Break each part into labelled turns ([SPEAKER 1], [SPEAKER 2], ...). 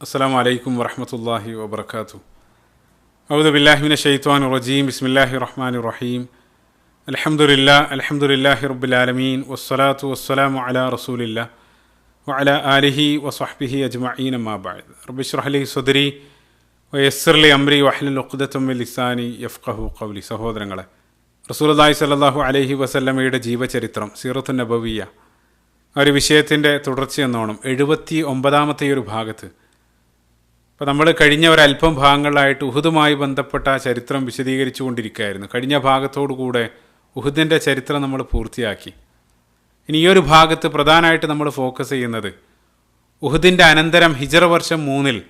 [SPEAKER 1] അസ്സലാമു അലൈക്കും വറഹ്മത്തുള്ളാഹി വബറകാതുഹു. അഊദു ബില്ലാഹി മിനശ് ശൈത്വാനിർ റജീം. ബിസ്മില്ലാഹിർ റഹ്മാനിർ റഹീം. അൽഹംദുലില്ലാഹി റബ്ബിൽ ആലമീൻ വസ്സലാത്തു വസ്സലാമു അലാ റസൂലില്ലാഹ് വഅലാ ആലിഹി വസ്വഹ്ബിഹി അജ്മഈൻ. അമ്മാ ബഅദ്. റബ്ബി ഇശ്റഹ് ലി സദ്രി വയസ്സിർ ലി അംരി വഹ്ലുൽ ഉഖ്ദതം മിൻ ലിസാനി യഫ്ഖഹു ഖൗലി. സഹോദരങ്ങളെ, റസൂലുള്ളാഹി സ്വല്ലല്ലാഹു അലൈഹി വസല്ലമയുടെ ജീവചരിത്രം, സീറത്തുൻ നബവിയ്യ, ഒരു വിഷയത്തിൻ്റെ തുടർച്ചയെന്നോണം 79ാമത്തെ ഒരു ഭാഗത്ത് ഇപ്പോൾ നമ്മൾ കഴിഞ്ഞ ഒരല്പം ഭാഗങ്ങളിലായിട്ട് ഉഹുദുമായി ബന്ധപ്പെട്ട ചരിത്രം വിശദീകരിച്ചു കൊണ്ടിരിക്കുകയായിരുന്നു. കഴിഞ്ഞ ഭാഗത്തോടുകൂടെ ഉഹുദിൻ്റെ ചരിത്രം നമ്മൾ പൂർത്തിയാക്കി. ഇനി ഈ ഒരു ഭാഗത്ത് പ്രധാനമായിട്ട് നമ്മൾ ഫോക്കസ് ചെയ്യുന്നത് ഉഹുദിൻ്റെ അനന്തരം ഹിജ്റ വർഷം 3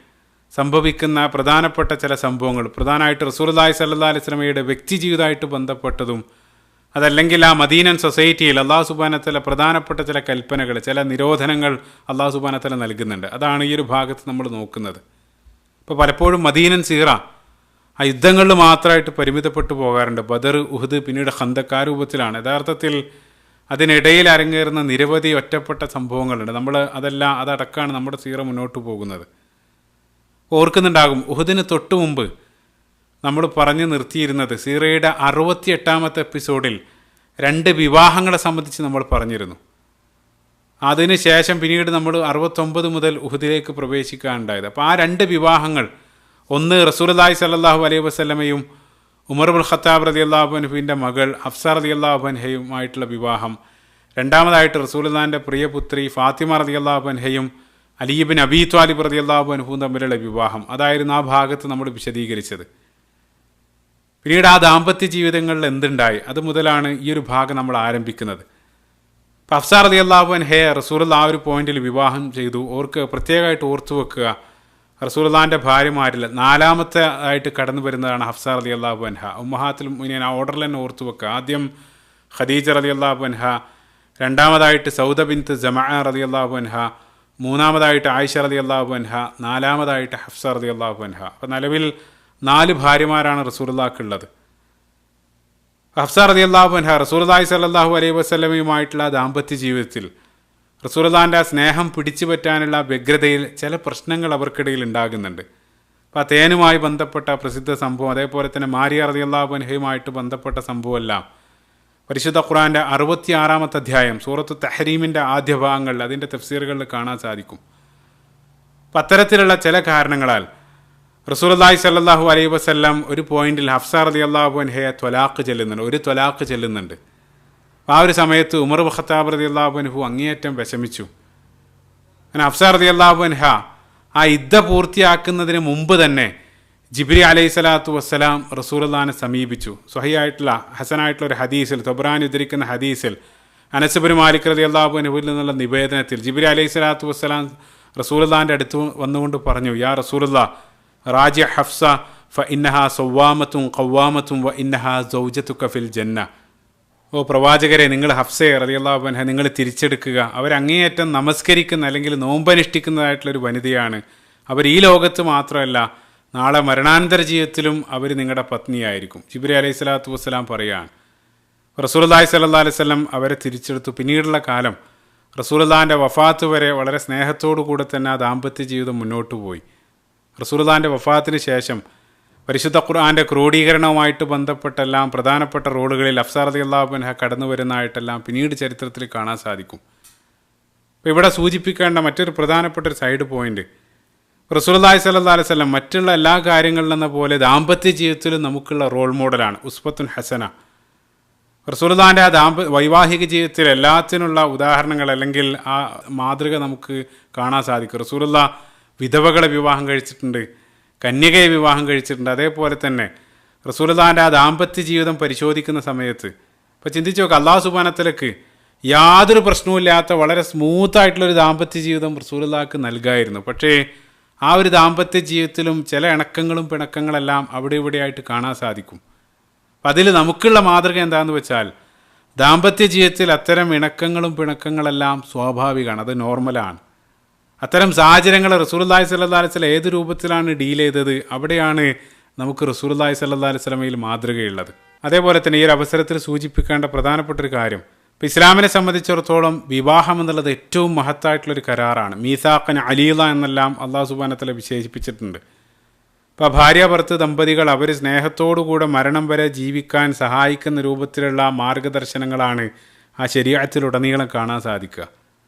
[SPEAKER 1] സംഭവിക്കുന്ന പ്രധാനപ്പെട്ട ചില സംഭവങ്ങൾ, പ്രധാനമായിട്ട് റസൂലുള്ളാഹി സ്വല്ലല്ലാഹു അലൈഹി വസല്ലമയുടെ വ്യക്തി ജീവിതമായിട്ട് ബന്ധപ്പെട്ടതും, അതല്ലെങ്കിൽ ആ മദീനൻ സൊസൈറ്റിയിൽ അല്ലാഹു സുബ്ഹാനഹു വ തആല പ്രധാനപ്പെട്ട ചില കൽപ്പനകൾ, ചില നിരോധനങ്ങൾ അല്ലാഹു സുബ്ഹാനഹു വ തആല നൽകുന്നുണ്ട്. അതാണ് ഈ ഒരു ഭാഗത്ത് നമ്മൾ നോക്കുന്നത്. ഇപ്പോൾ പലപ്പോഴും മദീനൻ സീറ ആ യുദ്ധങ്ങളിൽ മാത്രമായിട്ട് പരിമിതപ്പെട്ടു പോകാറുണ്ട്. ബദർ, ഉഹുദ്, പിന്നീട് ഖന്തക്, ആ രൂപത്തിലാണ്. യഥാർത്ഥത്തിൽ അതിനിടയിൽ അരങ്ങേറുന്ന നിരവധി ഒറ്റപ്പെട്ട സംഭവങ്ങളുണ്ട്. അതടക്കമാണ് നമ്മുടെ സീറ മുന്നോട്ട് പോകുന്നത്. ഓർക്കുന്നുണ്ടാകും, ഉഹുദിന് തൊട്ട് മുമ്പ് നമ്മൾ പറഞ്ഞു നിർത്തിയിരുന്നത് സീറയുടെ 68ാമത്തെ എപ്പിസോഡിൽ 2 വിവാഹങ്ങളെ സംബന്ധിച്ച് നമ്മൾ പറഞ്ഞിരുന്നു. അതിന് ശേഷം പിന്നീട് നമ്മൾ 69 മുതൽ ഉഹുദിലേക്ക് പ്രവേശിക്കാനുണ്ടായത്. അപ്പോൾ ആ 2 വിവാഹങ്ങൾ, ഒന്ന് റസൂലുള്ളാഹി സ്വല്ലല്ലാഹു അലൈഹി വസല്ലമയും ഉമർ ഇബ്നുൽ ഖത്താബ് റളിയല്ലാഹു അൻഹുവിൻ്റെ മകൾ ഹഫ്സ റളിയല്ലാഹു അൻഹയുമായിട്ടുള്ള വിവാഹം, രണ്ടാമതായിട്ട് റസൂലുള്ളാഹിൻ്റെ പ്രിയപുത്രി ഫാത്തിമ റളിയല്ലാഹു അൻഹയും അലി ഇബ്നു അബീ ത്വാലിബ് റളിയല്ലാഹു അൻഹുവും തമ്മിലുള്ള വിവാഹം, അതായിരുന്നു ആ ഭാഗത്ത് നമ്മൾ വിശദീകരിച്ചത്. പിന്നീട് ആ ദാമ്പത്യ ജീവിതങ്ങളിൽ എന്തുണ്ടായി, അത് മുതലാണ് ഈ ഒരു ഭാഗം നമ്മൾ ആരംഭിക്കുന്നത്. അപ്പോൾ ഹഫ്സ റളിയല്ലാഹു അൻഹയെ റസൂലുള്ളാഹി ആ ഒരു പോയിന്റിൽ വിവാഹം ചെയ്തു. പ്രത്യേകമായിട്ട് ഓർത്തു വെക്കുക, റസൂലുള്ളാഹിൻ്റെ ഭാര്യമാരിൽ 4ാമത്തെ ആയിട്ട് കടന്നു വരുന്നതാണ് ഹഫ്സ റളിയല്ലാഹു അൻഹ. ഉമ്മഹാത്തുൽ മുഅ്മിനീൻ, ആ ഓർഡറിൽ തന്നെ ഓർത്തു വെക്കുക. ആദ്യം ഖദീജ റളിയല്ലാഹു അൻഹ, രണ്ടാമതായിട്ട് സൗദ ബിൻത്ത് ജമഅ റളിയല്ലാഹു അൻഹ, മൂന്നാമതായിട്ട് ആയിഷ റളിയല്ലാഹു അൻഹ, 4ാമതായിട്ട് ഹഫ്സ റളിയല്ലാഹു അൻഹ. അപ്പോൾ നിലവിൽ 4 ഭാര്യമാരാണ് റസൂലുള്ളാഹിക്കുള്ളത്. ഹഫ്സ റളിയല്ലാഹു അൻഹ റസൂലുള്ളാഹി സ്വല്ലല്ലാഹു അലൈഹി വസല്ലമയുമായിട്ടുള്ള ദാമ്പത്യ ജീവിതത്തിൽ റസൂലുള്ളാഹിൻ്റെ ആ സ്നേഹം പിടിച്ചു പറ്റാനുള്ള വ്യഗ്രതയിൽ ചില പ്രശ്നങ്ങൾ അവർക്കിടയിൽ ഉണ്ടാകുന്നുണ്ട്. അപ്പോൾ ആ തേനുമായി ബന്ധപ്പെട്ട പ്രസിദ്ധ സംഭവം, അതേപോലെ തന്നെ മാരിയ റളിയല്ലാഹു അൻഹയുമായിട്ട് ബന്ധപ്പെട്ട സംഭവമെല്ലാം പരിശുദ്ധ ഖുർആൻ്റെ 66ാമത്തെ അധ്യായം സൂറത്തു തഹ്രീമിൻ്റെ ആദ്യ ഭാഗങ്ങളിൽ അതിൻ്റെ തഫ്സീറുകളിൽ കാണാൻ സാധിക്കും. അപ്പം അത്തരത്തിലുള്ള ചില കാരണങ്ങളാൽ റസൂലുള്ളാഹി സ്വല്ലല്ലാഹു അലൈഹി വസല്ലം ഒരു പോയിന്റിൽ ഹഫ്സ റളിയല്ലാഹു അൻഹയെ ഒരു ത്വലാഖ് ചെല്ലുന്നുണ്ട്. ആ ഒരു സമയത്ത് ഉമർ ഇബ്നുൽ ഖത്താബ് റളിയല്ലാഹു അൻഹു അങ്ങേയറ്റം വിഷമിച്ചു. അങ്ങനെ ഹഫ്സ റളിയല്ലാഹു അൻഹ ആ ഇദ്ദ പൂർത്തിയാക്കുന്നതിന് മുമ്പ് തന്നെ ജിബ്രീൽ അലൈഹി സ്വലാത്തു വസ്സലാം റസൂലുള്ളാഹിനെ സമീപിച്ചു. സ്വഹീഹായിട്ടുള്ള ഹസനായിട്ടുള്ള ഒരു ഹദീസിൽ, തൊബ്രാനി ഉദ്ധരിക്കുന്ന ഹദീസിൽ, അനസ് ഇബ്നു മാലിക് റളിയല്ലാഹു അൻഹുവിൽ നിന്നുള്ള നിവേദനത്തിൽ ജിബ്രീൽ അലൈഹി സ്വലാത്തു വസ്സലാം റസൂലുള്ളാഹിൻ്റെ അടുത്ത് വന്നുകൊണ്ട് പറഞ്ഞു, യാ റസൂലുള്ളാഹ്, റാജി ഹഫ്സ ഫ ഇന്നഹാ സവ്വാമത്തും ഖവ്വാമത്തും വ ഇന്നഹാ സൗജതുക ഫിൽ ജന്ന. ഓ പ്രവാചകരെ, നിങ്ങൾ ഹഫ്സയെ റളിയല്ലാഹു അൻഹ നിങ്ങൾ തിരിച്ചെടുക്കുക. അവരങ്ങേയറ്റം നമസ്കരിക്കുന്ന അല്ലെങ്കിൽ നോമ്പനുഷ്ഠിക്കുന്നതായിട്ടുള്ളൊരു വനിതയാണ്. അവർ ഈ ലോകത്ത് മാത്രമല്ല, നാളെ മരണാനന്തര ജീവിതത്തിലും അവർ നിങ്ങളുടെ പത്നിയായിരിക്കും. ജിബ്രീൽ അലൈഹി സ്വലാത്തു വസ്സലാം പറയുകയാണ്. റസൂലുള്ളാഹി സ്വല്ലല്ലാഹു അലൈഹി വസല്ലം അവരെ തിരിച്ചെടുത്തു. പിന്നീടുള്ള കാലം റസൂലുള്ളാഹിൻ്റെ വഫാത്ത് വരെ വളരെ സ്നേഹത്തോടു കൂടെ തന്നെ ആ ദാമ്പത്യ ജീവിതം മുന്നോട്ട് പോയി. റസൂലുള്ളാഹിൻ്റെ വഫാത്തിന് ശേഷം പരിശുദ്ധ ഖുർആൻ്റെ ക്രോഡീകരണവുമായിട്ട് ബന്ധപ്പെട്ടെല്ലാം പ്രധാനപ്പെട്ട റോളുകളിൽ ഹഫ്സ റളിയല്ലാഹു അൻഹ കടന്നു വരുന്നതായിട്ടെല്ലാം പിന്നീട് ചരിത്രത്തിൽ കാണാൻ സാധിക്കും. അപ്പോൾ ഇവിടെ സൂചിപ്പിക്കേണ്ട മറ്റൊരു പ്രധാനപ്പെട്ട ഒരു സൈഡ് പോയിന്റ്, റസൂലുള്ളാഹി സ്വല്ലല്ലാഹു അലൈഹി വസല്ലം മറ്റുള്ള എല്ലാ കാര്യങ്ങളിലെന്ന പോലെ ദാമ്പത്യ ജീവിതത്തിലും നമുക്കുള്ള റോൾ മോഡലാണ്, ഉസ്വത്തുൻ ഹസന. റസൂലുള്ളാഹിൻ്റെ ആ വൈവാഹിക ജീവിതത്തിൽ എല്ലാത്തിനുള്ള ഉദാഹരണങ്ങൾ അല്ലെങ്കിൽ ആ മാതൃക നമുക്ക് കാണാൻ സാധിക്കും. റസൂലുള്ളാഹി വിധവകളെ വിവാഹം കഴിച്ചിട്ടുണ്ട്, കന്യകയെ വിവാഹം കഴിച്ചിട്ടുണ്ട്. അതേപോലെ തന്നെ റസൂലുള്ളാഹിൻ്റെ ആ ദാമ്പത്യ ജീവിതം പരിശോധിക്കുന്ന സമയത്ത് ഇപ്പോൾ ചിന്തിച്ച് നോക്കുക, അല്ലാഹു സുബ്ഹാനഹു വ തആലക്ക് യാതൊരു പ്രശ്നവുമില്ലാത്ത വളരെ സ്മൂത്തായിട്ടുള്ളൊരു ദാമ്പത്യ ജീവിതം റസൂലുള്ളാഹിക്ക് നൽകായിരുന്നു. പക്ഷേ ആ ഒരു ദാമ്പത്യ ജീവിതത്തിലും ചില ഇണക്കങ്ങളും പിണക്കങ്ങളെല്ലാം അവിടെ ഇവിടെയായിട്ട് കാണാൻ സാധിക്കും. അപ്പം അതിൽ നമുക്കുള്ള മാതൃക എന്താണെന്ന് വെച്ചാൽ, ദാമ്പത്യ ജീവിതത്തിൽ അത്തരം ഇണക്കങ്ങളും പിണക്കങ്ങളെല്ലാം സ്വാഭാവികമാണ്, അത് നോർമലാണ്. അത്തരം സാഹചര്യങ്ങൾ റസൂലുള്ളാഹി സ്വല്ലല്ലാഹു അലൈഹി വസല്ലം ഏത് രൂപത്തിലാണ് ഡീൽ ചെയ്തത്, അവിടെയാണ് നമുക്ക് റസൂലുള്ളാഹി സ്വല്ലല്ലാഹു അലൈഹി വസല്ലമയിൽ മാതൃകയുള്ളത്. അതേപോലെ തന്നെ ഈ ഒരു അവസരത്തിൽ സൂചിപ്പിക്കേണ്ട പ്രധാനപ്പെട്ടൊരു കാര്യം, ഇപ്പോൾ ഇസ്ലാമിനെ സംബന്ധിച്ചിടത്തോളം വിവാഹം എന്നുള്ളത് ഏറ്റവും മഹത്തായിട്ടുള്ളൊരു കരാറാണ്. മീസാഖൻ അലീല എന്നെല്ലാം അള്ളാഹു സുബ്ഹാനഹു വ തആല വിശേഷിപ്പിച്ചിട്ടുണ്ട്. ഇപ്പോൾ ഭാര്യ ഭർത്തൃ ദമ്പതികൾ അവർ സ്നേഹത്തോടുകൂടെ മരണം വരെ ജീവിക്കാൻ സഹായിക്കുന്ന രൂപത്തിലുള്ള മാർഗദർശനങ്ങളാണ് ആ ശരീഅത്തിലുടനീളം കാണാൻ സാധിക്കുക.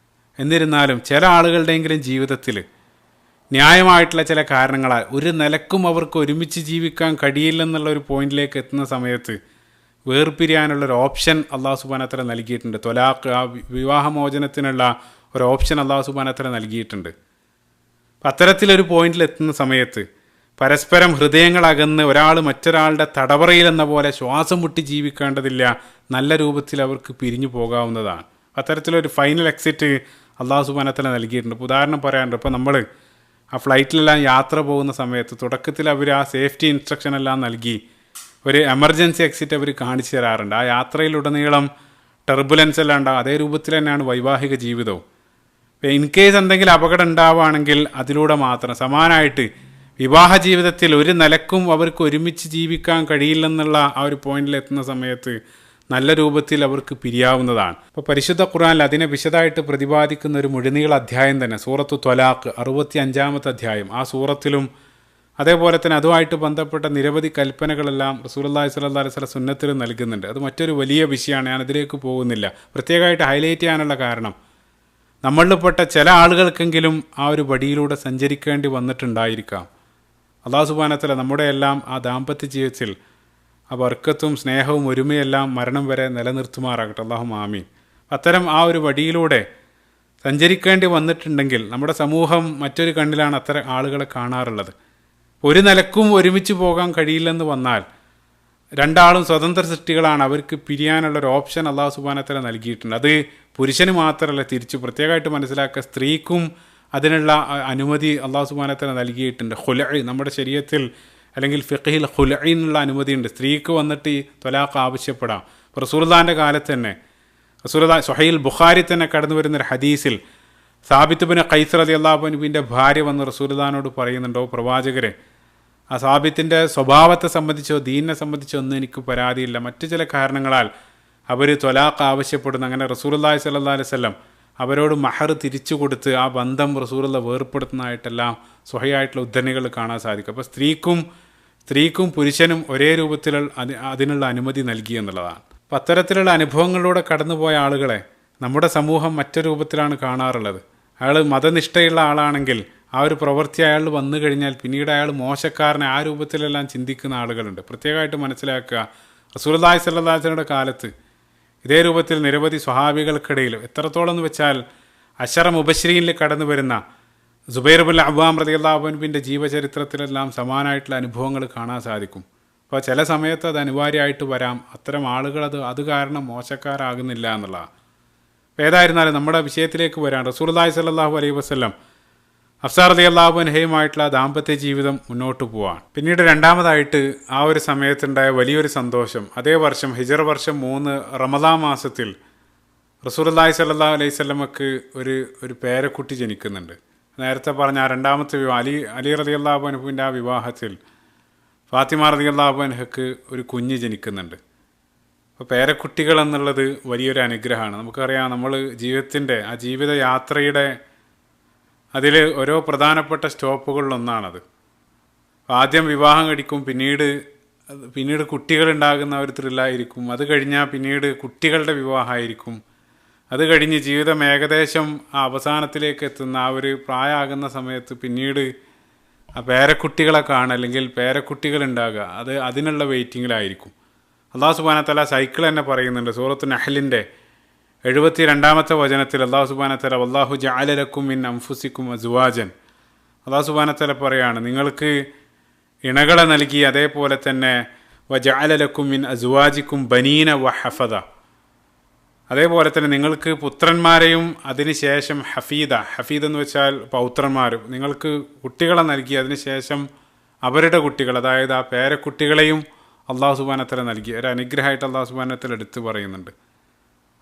[SPEAKER 1] എന്നിരുന്നാലും ചില ആളുകളുടെയെങ്കിലും ജീവിതത്തിൽ ന്യായമായിട്ടുള്ള ചില കാരണങ്ങളാൽ ഒരു നിലക്കും അവർക്ക് ഒരുമിച്ച് ജീവിക്കാൻ കഴിയില്ലെന്നുള്ള ഒരു പോയിന്റിലേക്ക് എത്തുന്ന സമയത്ത് വേർപിരിയാനുള്ളൊരു ഓപ്ഷൻ അള്ളാഹു സുബ്ഹാനഹു വ തആല നൽകിയിട്ടുണ്ട്. ത്വലാഖ്, ആ വിവാഹമോചനത്തിനുള്ള ഒരു ഓപ്ഷൻ അള്ളാഹു സുബ്ഹാനഹു വ തആല നൽകിയിട്ടുണ്ട്. അപ്പം അത്തരത്തിലൊരു പോയിന്റിൽ എത്തുന്ന സമയത്ത് പരസ്പരം ഹൃദയങ്ങളകന്ന് ഒരാൾ മറ്റൊരാളുടെ തടവറയിലെന്ന പോലെ ശ്വാസം മുട്ടി ജീവിക്കേണ്ടതില്ല, നല്ല രൂപത്തിൽ അവർക്ക് പിരിഞ്ഞു പോകാവുന്നതാണ്. അത്തരത്തിലൊരു ഫൈനൽ എക്സിറ്റ് അള്ളാഹു സുബ്ഹാനഹു വ തആല നൽകിയിട്ടുണ്ട്. ഇപ്പോൾ ഉദാഹരണം പറയാനുണ്ട്, ഇപ്പോൾ നമ്മൾ ആ ഫ്ലൈറ്റിലെല്ലാം യാത്ര പോകുന്ന സമയത്ത് തുടക്കത്തിൽ അവർ ആ സേഫ്റ്റി ഇൻസ്ട്രക്ഷൻ എല്ലാം നൽകി ഒരു എമർജൻസി എക്സിറ്റ് അവർ കാണിച്ചു തരാറുണ്ട്. ആ യാത്രയിലുടനീളം ടെർബുലൻസ് എല്ലാം ഉണ്ടാകും. അതേ രൂപത്തിൽ തന്നെയാണ് വൈവാഹിക ജീവിതവും. ഇപ്പോൾ ഇൻ കേസ് എന്തെങ്കിലും അപകടം ഉണ്ടാവുകയാണെങ്കിൽ അതിലൂടെ മാത്രം. സമാനമായിട്ട് വിവാഹ ജീവിതത്തിൽ ഒരു നിലക്കും അവർക്ക് ഒരുമിച്ച് ജീവിക്കാൻ കഴിയില്ലെന്നുള്ള ആ ഒരു പോയിന്റിൽ എത്തുന്ന സമയത്ത് നല്ല രൂപത്തിൽ അവർക്ക് പിരിയാവുന്നതാണ്. ഇപ്പോൾ പരിശുദ്ധ ഖുർആനിൽ അതിനെ വിശദമായിട്ട് പ്രതിപാദിക്കുന്ന ഒരു മുഴുനീള അധ്യായം തന്നെ സൂറത്തു ത്വലാഖ് 65-ാമത്തെ അധ്യായം. ആ സൂറത്തിലും അതേപോലെ തന്നെ അതുമായിട്ട് ബന്ധപ്പെട്ട നിരവധി കൽപ്പനകളെല്ലാം റസൂലുള്ളാഹി സ്വല്ലല്ലാഹു അലൈഹി വസല്ലം സുന്നത്തിൽ നൽകുന്നുണ്ട്. അത് മറ്റൊരു വലിയ വിഷയമാണ്, ഞാനതിലേക്ക് പോകുന്നില്ല. പ്രത്യേകമായിട്ട് ഹൈലൈറ്റ് ചെയ്യാനുള്ള കാരണം നമ്മളിൽപ്പെട്ട ചില ആളുകൾക്കെങ്കിലും ആ ഒരു വഴിയിലൂടെ സഞ്ചരിക്കേണ്ടി വന്നിട്ടുണ്ടായിരിക്കാം. അല്ലാഹു സുബ്ഹാനഹു വ തആല നമ്മുടെ എല്ലാം ആ ദാമ്പത്യ ജീവിതത്തിൽ ആ ബർക്കത്തും സ്നേഹവും ഒരുമയെല്ലാം മരണം വരെ നിലനിർത്തുമാറാകട്ടെ. അല്ലാഹുമ്മ ആമീൻ. അത്തരം ആ ഒരു വഴിയിലൂടെ സഞ്ചരിക്കേണ്ടി വന്നിട്ടുണ്ടെങ്കിൽ നമ്മുടെ സമൂഹം മറ്റൊരു കണ്ണിലാണ് അത്തരം ആളുകളെ കാണാറുള്ളത്. ഒരു നിലക്കും ഒരുമിച്ച് പോകാൻ കഴിയില്ലെന്ന് വന്നാൽ രണ്ടാളും സ്വതന്ത്ര സൃഷ്ടികളാണ്, അവർക്ക് പിരിയാനുള്ളൊരു ഓപ്ഷൻ അല്ലാഹു സുബ്ഹാനഹു വ തആല നൽകിയിട്ടുണ്ട്. അത് പുരുഷന് മാത്രമല്ല, തിരിച്ച് പ്രത്യേകമായിട്ട് മനസ്സിലാക്കുക, സ്ത്രീക്കും അതിനുള്ള അനുമതി അല്ലാഹു സുബ്ഹാനഹു വ തആല നൽകിയിട്ടുണ്ട്. ഖുൽഅ് നമ്മുടെ ശരീഅത്തിൽ അല്ലെങ്കിൽ ഫിഖ്ഹിൽ ഖുൽഇനുള്ള അനുമതിയുണ്ട്. സ്ത്രീക്ക് വന്നിട്ട് ഈ ത്വലാഖ് ആവശ്യപ്പെടാം. റസൂലുള്ളാഹിൻ്റെ കാലത്ത് തന്നെ റസൂലുള്ളാഹി സ്വഹീഹുൽ ബുഖാരി തന്നെ കടന്നു വരുന്നൊരു ഹദീസിൽ സാബിത്ത് ബിൻ ഖൈസ് റളിയല്ലാഹു അൻഹുവിൻ്റെ ഭാര്യ വന്ന് റസൂലുള്ളാഹിനോട് പറയുന്നുണ്ടോ, പ്രവാചകരെ, ആ സാബിത്തിൻ്റെ സ്വഭാവത്തെ സംബന്ധിച്ചോ ദീനിനെ സംബന്ധിച്ചോ ഒന്നും എനിക്ക് പരാതിയില്ല, മറ്റു ചില കാരണങ്ങളാൽ അവർ ത്വലാഖ് ആവശ്യപ്പെടുന്നു. അങ്ങനെ റസൂലുള്ളാഹി സ്വല്ലല്ലാഹു അലൈഹി വസല്ലം അവരോട് മഹർ തിരിച്ചു കൊടുത്ത് ആ ബന്ധം റസൂലുള്ളാഹി വേർപ്പെടുത്തുന്നതായിട്ടെല്ലാം സ്വഹീഹായിട്ടുള്ള ഉദ്ധരണികൾ കാണാൻ സാധിക്കും. അപ്പോൾ സ്ത്രീക്കും പുരുഷനും ഒരേ രൂപത്തിൽ അതിനുള്ള അനുമതി നൽകി എന്നുള്ളതാണ്. അപ്പം അത്തരത്തിലുള്ള അനുഭവങ്ങളിലൂടെ കടന്നുപോയ ആളുകളെ നമ്മുടെ സമൂഹം മറ്റൊരു രൂപത്തിലാണ് കാണാറുള്ളത്. അയാൾ മതനിഷ്ഠയുള്ള ആളാണെങ്കിൽ ആ ഒരു പ്രവൃത്തി അയാൾ വന്നു കഴിഞ്ഞാൽ പിന്നീട് അയാൾ മോശക്കാരനെ ആ രൂപത്തിലെല്ലാം ചിന്തിക്കുന്ന ആളുകളുണ്ട്. പ്രത്യേകമായിട്ട് മനസ്സിലാക്കുക, റസൂലുള്ളാഹി സ്വല്ലല്ലാഹു അലൈഹി വസല്ലമയുടെ കാലത്ത് ഇതേ രൂപത്തിൽ നിരവധി സ്വഹാബികൾക്കിടയിൽ എത്രത്തോളം എന്ന് വെച്ചാൽ അശറ മുബശ്ശരീനിൽ കടന്നു വരുന്ന സുബൈർ ബിൻ അവ്വാം റളിയല്ലാഹു അൻഹുവിൻ്റെ ജീവചരിത്രത്തിലെല്ലാം സമാനമായിട്ടുള്ള അനുഭവങ്ങൾ കാണാൻ സാധിക്കും. അപ്പോൾ ചില സമയത്ത് അത് അനിവാര്യമായിട്ട് വരാം. അത്തരം ആളുകൾ അത് കാരണം മോശക്കാരാകുന്നില്ല എന്നുള്ളതാണ്. ഏതായിരുന്നാലും നമ്മുടെ വിഷയത്തിലേക്ക് വരാൻ റസൂലുള്ളാഹി സ്വല്ലല്ലാഹു അലൈഹി വസല്ലം ഹഫ്സ റളിയല്ലാഹു അൻഹയുമായിട്ടുള്ള ദാമ്പത്യ ജീവിതം മുന്നോട്ട് പോവാണ്. പിന്നീട് രണ്ടാമതായിട്ട് ആ ഒരു സമയത്തുണ്ടായ വലിയൊരു സന്തോഷം, അതേ വർഷം ഹിജ്റ വർഷം 3 റമദാൻ മാസത്തിൽ റസൂലുള്ളാഹി സ്വല്ലല്ലാഹു അലൈഹി വസല്ലമക്ക് ഒരു പേരക്കുട്ടി ജനിക്കുന്നുണ്ട്. നേരത്തെ പറഞ്ഞ ആ രണ്ടാമത്തെ വിവാഹം അലി റളിയല്ലാഹു അൻഹുവിൻ്റെ ആ വിവാഹത്തിൽ ഫാത്തിമ റളിയല്ലാഹു അൻഹയ്ക്ക് ഒരു കുഞ്ഞ് ജനിക്കുന്നുണ്ട്. അപ്പോൾ പേരക്കുട്ടികൾ എന്നുള്ളത് വലിയൊരു അനുഗ്രഹമാണ്. നമുക്കറിയാം, നമ്മൾ ജീവിതത്തിൻ്റെ ആ ജീവിതയാത്രയുടെ അതിൽ ഓരോ പ്രധാനപ്പെട്ട സ്റ്റോപ്പുകളിലൊന്നാണത്. ആദ്യം വിവാഹം കഴിക്കും, പിന്നീട് കുട്ടികളുണ്ടാകുന്ന ഒരു ത്രില്ലായിരിക്കും. അത് കഴിഞ്ഞാൽ പിന്നീട് കുട്ടികളുടെ വിവാഹമായിരിക്കും. അത് കഴിഞ്ഞ് ജീവിതം ഏകദേശം ആ അവസാനത്തിലേക്ക് എത്തുന്ന ആ ഒരു പ്രായമാകുന്ന സമയത്ത് പിന്നീട് ആ പേരക്കുട്ടികളെ കാണുക അല്ലെങ്കിൽ പേരക്കുട്ടികളുണ്ടാകുക, അതിനുള്ള വെയിറ്റിങ്ങിലായിരിക്കും. അല്ലാഹു സുബ്ഹാനഹു വ തആല സൈക്കിൾ തന്നെ പറയുന്നുണ്ട്. സൂറത്തു നഹ്ലിൻ്റെ 72-ാമത്തെ വചനത്തിൽ അല്ലാഹു സുബ്ഹാനഹു വ തആല വല്ലാഹു ജഅല ലക്കും മിൻ അൻഫുസിക്കും അസ്വാജൻ, അല്ലാഹു സുബ്ഹാനഹു വ തആല പറയാണ്, നിങ്ങൾക്ക് ഇണകളെ നൽകി, അതേപോലെ തന്നെ വജഅല ലക്കും മിൻ അസ്വാജിക്കും ബനീന വഹഫദ, അതേപോലെ തന്നെ നിങ്ങൾക്ക് പുത്രന്മാരെയും അതിനുശേഷം ഹഫീദ എന്ന് വെച്ചാൽ പൗത്രന്മാരും, നിങ്ങൾക്ക് കുട്ടികളെ നൽകി, അതിനുശേഷം അവരുടെ കുട്ടികൾ, അതായത് ആ പേരക്കുട്ടികളെയും അല്ലാഹു സുബ്ഹാനഹു വ തആല നൽകി. ഒരു അനുഗ്രഹമായിട്ട് അല്ലാഹു സുബ്ഹാനഹു വ തആല എടുത്ത് പറയുന്നുണ്ട്.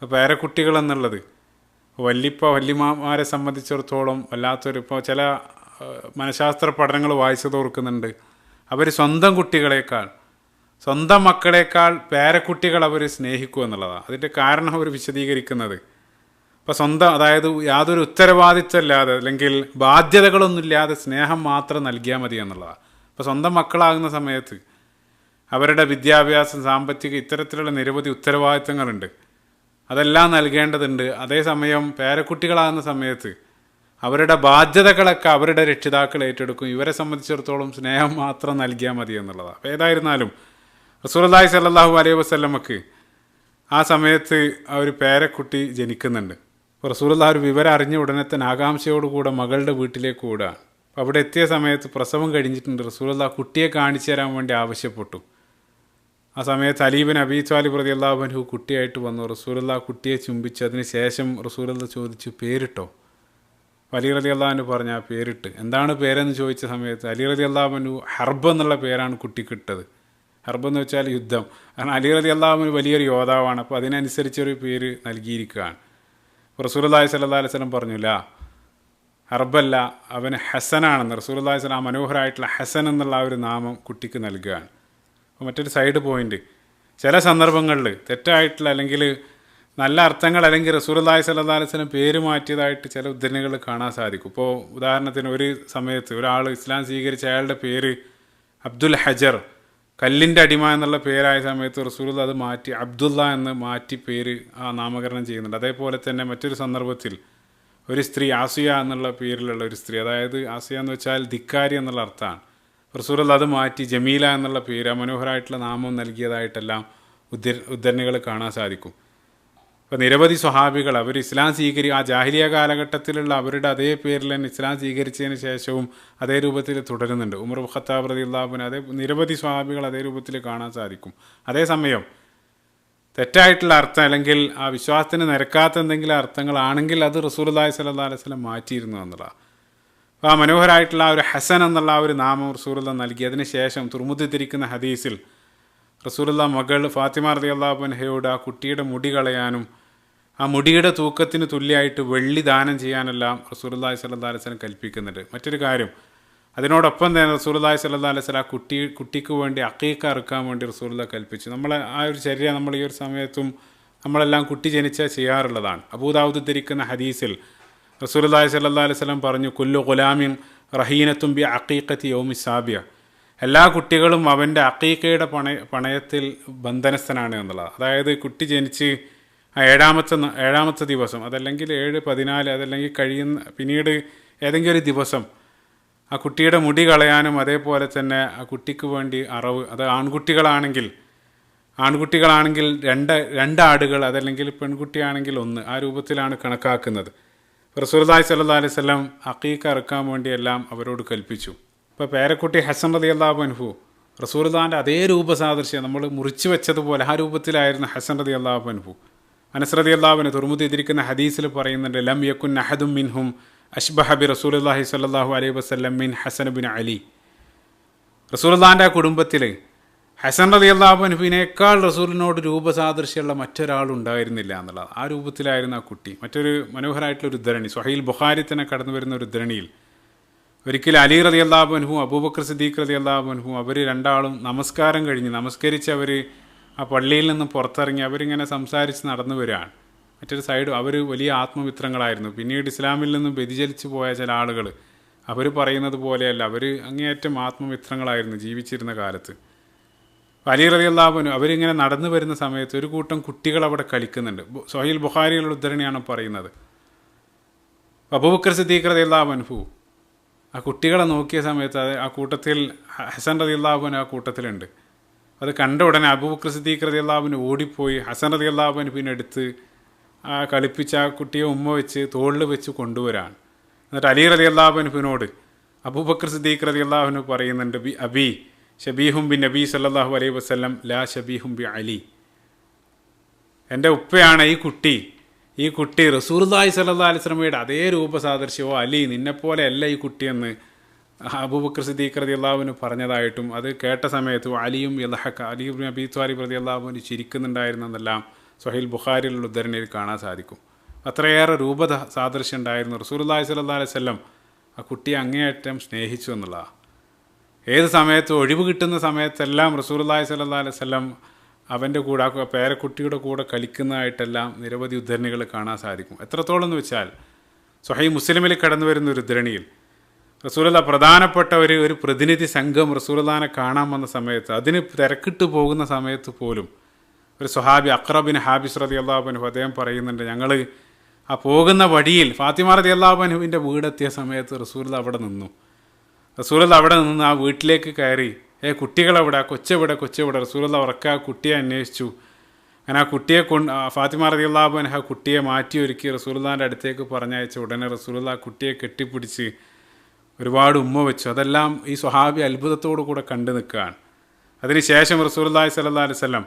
[SPEAKER 1] പേരക്കുട്ടികൾ എന്നുള്ളത് വല്യമാരെ സംബന്ധിച്ചിടത്തോളം വല്ലാത്തൊരു, ഇപ്പോൾ ചില മനഃശാസ്ത്ര പഠനങ്ങൾ വായിച്ചു തോർക്കുന്നുണ്ട്, അവർ സ്വന്തം കുട്ടികളെക്കാൾ സ്വന്തം മക്കളെക്കാൾ പേരക്കുട്ടികൾ അവർ സ്നേഹിക്കും എന്നുള്ളതാണ്. അതിൻ്റെ കാരണം അവർ വിശദീകരിക്കുന്നത്, ഇപ്പോൾ സ്വന്തം, അതായത് യാതൊരു ഉത്തരവാദിത്വമില്ലാതെ അല്ലെങ്കിൽ ബാധ്യതകളൊന്നുമില്ലാതെ സ്നേഹം മാത്രം നൽകിയാൽ മതി എന്നുള്ളതാണ്. ഇപ്പോൾ സ്വന്തം മക്കളാകുന്ന സമയത്ത് അവരുടെ വിദ്യാഭ്യാസം, സാമ്പത്തിക, ഇത്തരത്തിലുള്ള നിരവധി ഉത്തരവാദിത്തങ്ങളുണ്ട്, അതെല്ലാം നൽകേണ്ടതുണ്ട്. അതേസമയം പേരക്കുട്ടികളാകുന്ന സമയത്ത് അവരുടെ ബാധ്യതകളൊക്കെ അവരുടെ രക്ഷിതാക്കൾ ഏറ്റെടുക്കും. ഇവരെ സംബന്ധിച്ചിടത്തോളം സ്നേഹം മാത്രം നൽകിയാൽ മതി എന്നുള്ളതാണ്. അപ്പോൾ ഏതായിരുന്നാലും റസൂലുള്ളാഹി സ്വല്ലല്ലാഹു അലൈഹി വസല്ലമക്ക് ആ സമയത്ത് ആ ഒരു പേരക്കുട്ടി ജനിക്കുന്നുണ്ട്. അപ്പോൾ റസൂലുള്ളാഹി ഒരു വിവരം അറിഞ്ഞ ഉടനെ തന്നെ ആകാംക്ഷയോടുകൂടെ മകളുടെ വീട്ടിലേക്ക് ഓടുകയാണ്. അപ്പോൾ അവിടെ എത്തിയ സമയത്ത് പ്രസവം കഴിഞ്ഞിട്ടുണ്ട്. റസൂലുള്ളാഹി കുട്ടിയെ കാണിച്ചു തരാൻ വേണ്ടി ആവശ്യപ്പെട്ടു. ആ സമയത്ത് അലി ഇബ്നു അബീ ത്വാലിബ് റളിയല്ലാഹു അൻഹു കുട്ടിയായിട്ട് വന്നു. റസൂലുള്ളാഹി കുട്ടിയെ ചുംബിച്ച് അതിന് ശേഷം റസൂലുള്ളാഹി ചോദിച്ചു, പേരിട്ടോ? അലി റളിയല്ലാഹു അൻഹു പറഞ്ഞു, ആ പേരിട്ട്. എന്താണ് പേരെന്ന് ചോദിച്ച സമയത്ത് അലി റളിയല്ലാഹു അൻഹു ഹർബ് എന്നുള്ള പേരാണ് കുട്ടിക്ക് ഇട്ടത്. ഹർബ് എന്ന് വെച്ചാൽ യുദ്ധം. കാരണം അലി റളിയല്ലാഹു അൻഹു വലിയൊരു യോദ്ധാവാണ്, അപ്പോൾ അതിനനുസരിച്ചൊരു പേര് നൽകിയിരിക്കുകയാണ്. റസൂലുള്ളാഹി സ്വല്ലല്ലാഹു അലൈഹി വസല്ലം പറഞ്ഞു, ലാ, ഹർബല്ല, അവന് ഹസനാണെന്ന്. റസൂലുള്ളാഹി സ്വല്ലല്ലാഹു അലൈഹി വസല്ലം മനോഹരമായിട്ടുള്ള ഹസൻ എന്നുള്ള ആ ഒരു നാമം കുട്ടിക്ക് നൽകുകയാണ്. അപ്പോൾ മറ്റൊരു സൈഡ് പോയിന്റ്, ചില സന്ദർഭങ്ങളിൽ തെറ്റായിട്ടുള്ള അല്ലെങ്കിൽ നല്ല അർത്ഥങ്ങൾ അല്ലെങ്കിൽ റസൂലുള്ളാഹി സ്വല്ലല്ലാഹു അലൈഹി വസല്ലം പേര് മാറ്റിയതായിട്ട് ചില ഉദ്ധരണികൾ കാണാൻ സാധിക്കും. ഇപ്പോൾ ഉദാഹരണത്തിന് ഒരു സമയത്ത് ഒരാൾ ഇസ്ലാം സ്വീകരിച്ച അയാളുടെ പേര് അബ്ദുൽ ഹജർ, കല്ലിൻ്റെ അടിമ എന്നുള്ള പേരായ സമയത്ത് റസൂലുള്ളാഹി അത് മാറ്റി അബ്ദുള്ള എന്ന് മാറ്റി പേര് നാമകരണം ചെയ്യുന്നുണ്ട്. അതേപോലെ തന്നെ മറ്റൊരു സന്ദർഭത്തിൽ ഒരു സ്ത്രീ ആസിയ എന്നുള്ള പേരിലുള്ള ഒരു സ്ത്രീ, അതായത് ആസിയ എന്ന് വെച്ചാൽ ധിക്കാരി എന്നുള്ള അർത്ഥമാണ്. റസൂലുള്ളാഹി അത് മാറ്റി ജമീല എന്നുള്ള പേര്, മനോഹരമായിട്ടുള്ള നാമം നൽകിയതായിട്ടെല്ലാം ഉദ്ധരണികൾ കാണാൻ സാധിക്കും. അപ്പോൾ നിരവധി സ്വഹാബികൾ അവർ ഇസ്ലാം ആ ജാഹിലിയ കാലഘട്ടത്തിലുള്ള അവരുടെ അതേ പേരിൽ തന്നെ ഇസ്ലാം സ്വീകരിച്ചതിന് ശേഷവും അതേ രൂപത്തിൽ തുടരുന്നുണ്ട്. ഉമർ ഖത്താബ് റളിയല്ലാഹു അൻഹു, അതേ നിരവധി സ്വഹാബികൾ അതേ രൂപത്തിൽ കാണാൻ സാധിക്കും. അതേസമയം തെറ്റായിട്ടുള്ള അർത്ഥം അല്ലെങ്കിൽ ആ വിശ്വാസത്തിന് നിരക്കാത്ത എന്തെങ്കിലും അർത്ഥങ്ങളാണെങ്കിൽ അത് റസൂലുള്ളാഹി സ്വല്ലല്ലാഹു അലൈഹി വസല്ലം മാറ്റിയിരുന്നു എന്നുള്ളതാണ്. അപ്പോൾ ആ മനോഹരമായിട്ടുള്ള ആ ഒരു ഹസൻ എന്നുള്ള ആ ഒരു നാമം റസൂലുള്ളാഹി നൽകി. അതിന് ശേഷം തുർമുദി തിരിക്കുന്ന ഹദീസിൽ റസൂലുള്ളാഹി മകൾ ഫാത്തിമ റളിയല്ലാഹു അൻഹയോട് ആ കുട്ടിയുടെ മുടി കളയാനും ആ മുടിയുടെ തൂക്കത്തിന് തുല്യമായിട്ട് വെള്ളി ദാനം ചെയ്യാനെല്ലാം റസൂലുള്ളാഹി സ്വല്ലല്ലാഹു അലൈഹി വസല്ലം കൽപ്പിക്കുന്നുണ്ട്. മറ്റൊരു കാര്യം, അതിനോടൊപ്പം തന്നെ റസൂലുള്ളാഹി സ്വല്ലല്ലാഹു അലൈഹി വസല്ലം ആ കുട്ടിക്ക് വേണ്ടി അഖീഖ അറുക്കാൻ വേണ്ടി റസൂലുള്ളാഹി കൽപ്പിച്ചു. നമ്മളെ ആ ഒരു ചര്യ നമ്മൾ ഈ ഒരു സമയത്തും നമ്മളെല്ലാം കുട്ടി ജനിച്ചാൽ ചെയ്യാറുള്ളതാണ്. അബൂദാവൂദ് ധരിക്കുന്ന ഹദീസിൽ റസൂലുള്ളാഹി സ്വല്ലല്ലാഹു അലൈഹി വസല്ലം പറഞ്ഞു, കുല്ലു ഗുലാമിൻ റഹീനത്തും ബി അഖീഖത്തി യൗമി സാബിയ, എല്ലാ കുട്ടികളും അവൻ്റെ അഖീഖയുടെ പണയത്തിൽ ബന്ധനസ്ഥനാണ് എന്നുള്ളത്. അതായത് കുട്ടി ജനിച്ച് ആ ഏഴാമത്തെ ദിവസം, അതല്ലെങ്കിൽ 7, 14, അതല്ലെങ്കിൽ പിന്നീട് ഏതെങ്കിലും ഒരു ദിവസം ആ കുട്ടിയുടെ മുടി കളയാനും അതേപോലെ തന്നെ ആ കുട്ടിക്ക് വേണ്ടി അറവ്, അത് ആൺകുട്ടികളാണെങ്കിൽ രണ്ട് ആടുകൾ, അതല്ലെങ്കിൽ പെൺകുട്ടിയാണെങ്കിൽ 1, ആ രൂപത്തിലാണ് കണക്കാക്കുന്നത്. റസൂലുള്ളാഹി സ്വല്ലല്ലാഹു അലൈഹി വസല്ലം അഖീഖ അറുക്കാൻ വേണ്ടിയെല്ലാം അവരോട് കൽപ്പിച്ചു. ഇപ്പോൾ പേരക്കുട്ടി ഹസൻ റളിയല്ലാഹു അൻഹു റസൂലുള്ളാഹിൻ്റെ അതേ രൂപസാദൃശ്യം നമ്മൾ മുറിച്ചു വെച്ചതുപോലെ ആ രൂപത്തിലായിരുന്നു ഹസൻ റളിയല്ലാഹു അൻഹു. അനസ് റളിയല്ലാഹു അൻഹു തുർമുദി എതിരിക്കുന്ന ഹദീസിൽ പറയുന്നുണ്ട്, ലം യകുൻ അഹദും മിൻഹും അഷ്ബഹ ബി റസൂലുള്ളാഹി സ്വല്ലല്ലാഹു അലൈഹി വസല്ലം മിൻ ഹസൻ ബിൻ അലി. റസൂലുള്ളാഹിൻ്റെ കുടുംബത്തിൽ ഹസൻ റളിയല്ലാഹു അൻഹുവിനേക്കാൾ റസൂലിനോട് രൂപസാദൃശ്യമുള്ള മറ്റൊരാളുണ്ടായിരുന്നില്ല എന്നുള്ളത്. ആ രൂപത്തിലായിരുന്നു ആ കുട്ടി. മറ്റൊരു മനോഹരമായിട്ടുള്ളൊരു ഉദ്ധരണി സ്വഹീൽ ബുഖാരി തന്നെ കടന്നു വരുന്ന ഒരു ഉദ്ധരണിയിൽ ഒരിക്കലും അലി റളിയല്ലാഹു അൻഹു അബൂബക്കർ സിദ്ദീഖ് റളിയല്ലാഹു അൻഹു അവർ രണ്ടാളും നമസ്കാരം കഴിഞ്ഞ് നമസ്കരിച്ച് അവർ ആ പള്ളിയിൽ നിന്നും പുറത്തിറങ്ങി അവരിങ്ങനെ സംസാരിച്ച് നടന്നു വരികയാണ്. മറ്റൊരു സൈഡ് അവർ വലിയ ആത്മമിത്രങ്ങളായിരുന്നു. പിന്നീട് ഇസ്ലാമിൽ നിന്നും വ്യതിചലിച്ചു പോയ ചില ആളുകൾ അവർ പറയുന്നത് പോലെയല്ല, അവർ അങ്ങേയറ്റം ആത്മമിത്രങ്ങളായിരുന്നു ജീവിച്ചിരുന്ന കാലത്ത്. അലി റളിയല്ലാഹു അൻഹു അവരിങ്ങനെ നടന്നു വരുന്ന സമയത്ത് ഒരു കൂട്ടം കുട്ടികൾ അവിടെ കളിക്കുന്നുണ്ട്. സ്വഹീൽ ബുഖാരിയുള്ള ഉദ്ധരണിയാണ് പറയുന്നത്. അബൂബക്കർ സിദ്ദീഖ് റളിയല്ലാഹു അൻഹു ആ കുട്ടികളെ നോക്കിയ സമയത്ത് ആ കൂട്ടത്തിൽ ഹസൻ റളിയല്ലാഹു അൻഹു ആ കൂട്ടത്തിലുണ്ട്. അത് കണ്ട ഉടനെ അബൂബക്കർ സിദ്ദീഖ് റളിയല്ലാഹു അൻഹു ഓടിപ്പോയി ഹസൻ റളിയല്ലാഹു അൻഹുവിനെ എടുത്ത് ആ കളിപ്പിച്ച ആ കുട്ടിയെ ഉമ്മ വെച്ച് തോളിൽ വെച്ച് കൊണ്ടുവരാണ്. എന്നിട്ട് അലി റളിയല്ലാഹു അൻഹുവിനോട് അബൂബക്കർ സിദ്ദീഖ് റളിയല്ലാഹു അൻഹു പറയുന്നുണ്ട്, അബി ഷബീഹും ബി നബി സല്ലല്ലാഹു അലൈഹി വസല്ലം ലാ ഷബീഹും ബി അലി. എൻ്റെ ഉപ്പയാണ് ഈ കുട്ടി റസൂലുള്ളാഹി സ്വല്ലല്ലാഹു അലൈഹി വസല്ലമയുടെ അതേ രൂപസാദൃശ്യമോ അലി നിന്നെപ്പോലെ അല്ല ഈ കുട്ടിയെന്ന് അബൂബക്കർ സിദ്ദീഖ് റളിയല്ലാഹു അൻഹു പറഞ്ഞതായിട്ടും അത് കേട്ട സമയത്ത് അലിയും യൽഹഖ അലി ഇബ്നു അബീ ത്വാലിബ് റളിയല്ലാഹു അൻഹു ചിരിക്കുന്നുണ്ടായിരുന്നെന്നെല്ലാം സ്വഹീൽ ബുഖാരിയിലുള്ള ഉദ്ധരണിയിൽ കാണാൻ സാധിക്കും. അത്രയേറെ സാദൃശ്യം ഉണ്ടായിരുന്നു. റസൂലുള്ളാഹി സ്വല്ലല്ലാഹു അലൈഹി വസല്ലം ആ കുട്ടിയെ അങ്ങേയറ്റം സ്നേഹിച്ചു എന്നുള്ളതാണ്. ഏത് സമയത്ത് ഒഴിവ് കിട്ടുന്ന സമയത്തെല്ലാം റസൂലുള്ളാഹി സ്വല്ലല്ലാഹു അലൈഹി വസല്ലം അവൻ്റെ കൂടെ ആ പേരക്കുട്ടിയുടെ കൂടെ കളിക്കുന്നതായിട്ടെല്ലാം നിരവധി ഉദ്ധരണികൾ കാണാൻ സാധിക്കും. എത്രത്തോളം എന്ന് വെച്ചാൽ സ്വഹീഹ് മുസ്ലിമിൽ കടന്നു വരുന്ന ഒരു ഉദ്ധരണിയിൽ റസൂലുള്ളാഹി പ്രധാനപ്പെട്ട ഒരു പ്രതിനിധി സംഘം റസൂലുള്ളാഹിനെ കാണാൻ വന്ന സമയത്ത് അതിന് തിരക്കിട്ട് പോകുന്ന സമയത്ത് പോലും ഒരു സ്വഹാബി അഖ്റ ബിൻ ഹാബിസ് റളിയല്ലാഹു അൻഹു അദ്ദേഹം പറയുന്നുണ്ട്, ഞങ്ങൾ ആ പോകുന്ന വഴിയിൽ ഫാത്തിമ റളിയല്ലാഹു അൻഹുവിൻ്റെ വീടെത്തിയ സമയത്ത് റസൂലുള്ളാഹി അവിടെ നിന്നു. റസൂലുള്ളാഹി അവിടെ നിന്ന് ആ വീട്ടിലേക്ക് കയറി, കുട്ടികളെവിടെ, കൊച്ചെവിടെ റസൂലുള്ളാഹി ഉറക്കെ ആ കുട്ടിയെ അന്വേഷിച്ചു. അങ്ങനെ ആ കുട്ടിയെ ഫാത്തിമ റളിയല്ലാഹു അൻഹ കുട്ടിയെ മാറ്റി ഒരുക്കി റസൂലുള്ളാഹിൻ്റെ അടുത്തേക്ക് പറഞ്ഞയച്ച ഉടനെ റസൂലുള്ളാഹി ആ കുട്ടിയെ കെട്ടിപ്പിടിച്ച് ഒരുപാട് ഉമ്മ വെച്ചു. അതെല്ലാം ഈ സ്വഹാബി അത്ഭുതത്തോടു കൂടെ കണ്ടു നിൽക്കുകയാണ്. അതിനുശേഷം റസൂലുള്ളാഹി സ്വല്ലല്ലാഹു അലൈഹി വസല്ലം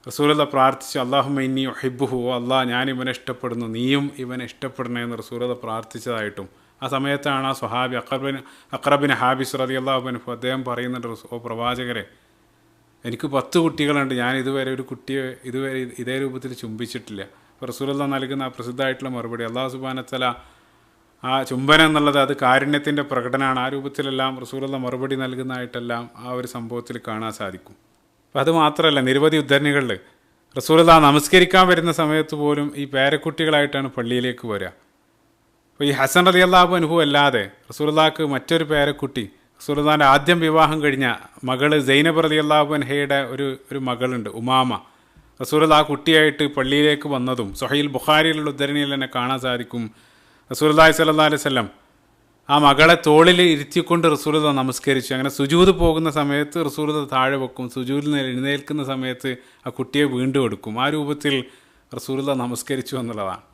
[SPEAKER 1] റസൂലുള്ളാഹി പ്രാർത്ഥിച്ചു, അല്ലാഹുമ്മ ഇന്നി ഉഹിബ്ബുഹു, അല്ലാഹ് ഞാൻ ഇവനെ ഇഷ്ടപ്പെടുന്നു, നീയും ഇവനെ ഇഷ്ടപ്പെടണമെന്ന് റസൂലുള്ളാഹി പ്രാർത്ഥിച്ചതായിട്ടും ആ സമയത്താണ് ആ സ്വഹാബി അഖ്റ ബിൻ ഹാബിസ് റളിയല്ലാഹു അൻഹു അദ്ദേഹം പറയുന്നുണ്ട്, ഓ പ്രവാചകരെ, എനിക്ക് 10 കുട്ടികളുണ്ട്, ഞാൻ ഇതുവരെ ഒരു കുട്ടിയെ ഇതേ രൂപത്തിൽ ചുംബിച്ചിട്ടില്ല. അപ്പോൾ റസൂലുള്ളാഹി നൽകുന്ന ആ പ്രസിദ്ധമായിട്ടുള്ള മറുപടി, അല്ലാഹു സുബ്ഹാനഹു വ തആല ആ ചുംബനം എന്നുള്ളത് അത് കാരുണ്യത്തിൻ്റെ പ്രകടനമാണ്. ആ രൂപത്തിലെല്ലാം റസൂലുള്ളാഹി മറുപടി നൽകുന്നതായിട്ടെല്ലാം ആ ഒരു സംഭവത്തിൽ കാണാൻ സാധിക്കും. അപ്പം അതുമാത്രമല്ല, നിരവധി ഉദ്ധരണികളിൽ റസൂലുള്ളാഹി നമസ്കരിക്കാൻ വരുന്ന സമയത്ത് പോലും ഈ പേരക്കുട്ടികളായിട്ടാണ് പള്ളിയിലേക്ക് വരിക. അപ്പോൾ ഈ ഹസൻ റളിയല്ലാഹു അൻഹു അല്ലാതെ റസൂലുള്ളാഹിക്ക് മറ്റൊരു പേരക്കുട്ടി, റസൂലുള്ളാഹിൻ്റെ ആദ്യം വിവാഹം കഴിഞ്ഞ മകള് സൈനബ് റളിയല്ലാഹു അൻഹയുടെ ഒരു മകളുണ്ട്, ഉമാമ. റസൂലുള്ളാഹി ആ കുട്ടിയായിട്ട് പള്ളിയിലേക്ക് വന്നതും സ്വഹീഹ് ബുഖാരിയിലുള്ള ഉദ്ധരണിയിൽ തന്നെ കാണാൻ സാധിക്കും. റസൂലുള്ളാഹി സ്വല്ലല്ലാഹു അലൈഹി വസല്ലം ആ മകളെ തോളിൽ ഇരുത്തിക്കൊണ്ട് റസൂലുള്ളാഹി നമസ്കരിച്ചു. അങ്ങനെ സുജൂദ് പോകുന്ന സമയത്ത് റസൂലുള്ളാഹി താഴെ വെക്കും, സുജൂദിൽ എഴുന്നേൽക്കുന്ന സമയത്ത് ആ കുട്ടിയെ വീണ്ടും എടുക്കും. ആ രൂപത്തിൽ റസൂലുള്ളാഹി നമസ്കരിച്ചു എന്നുള്ളതാണ്.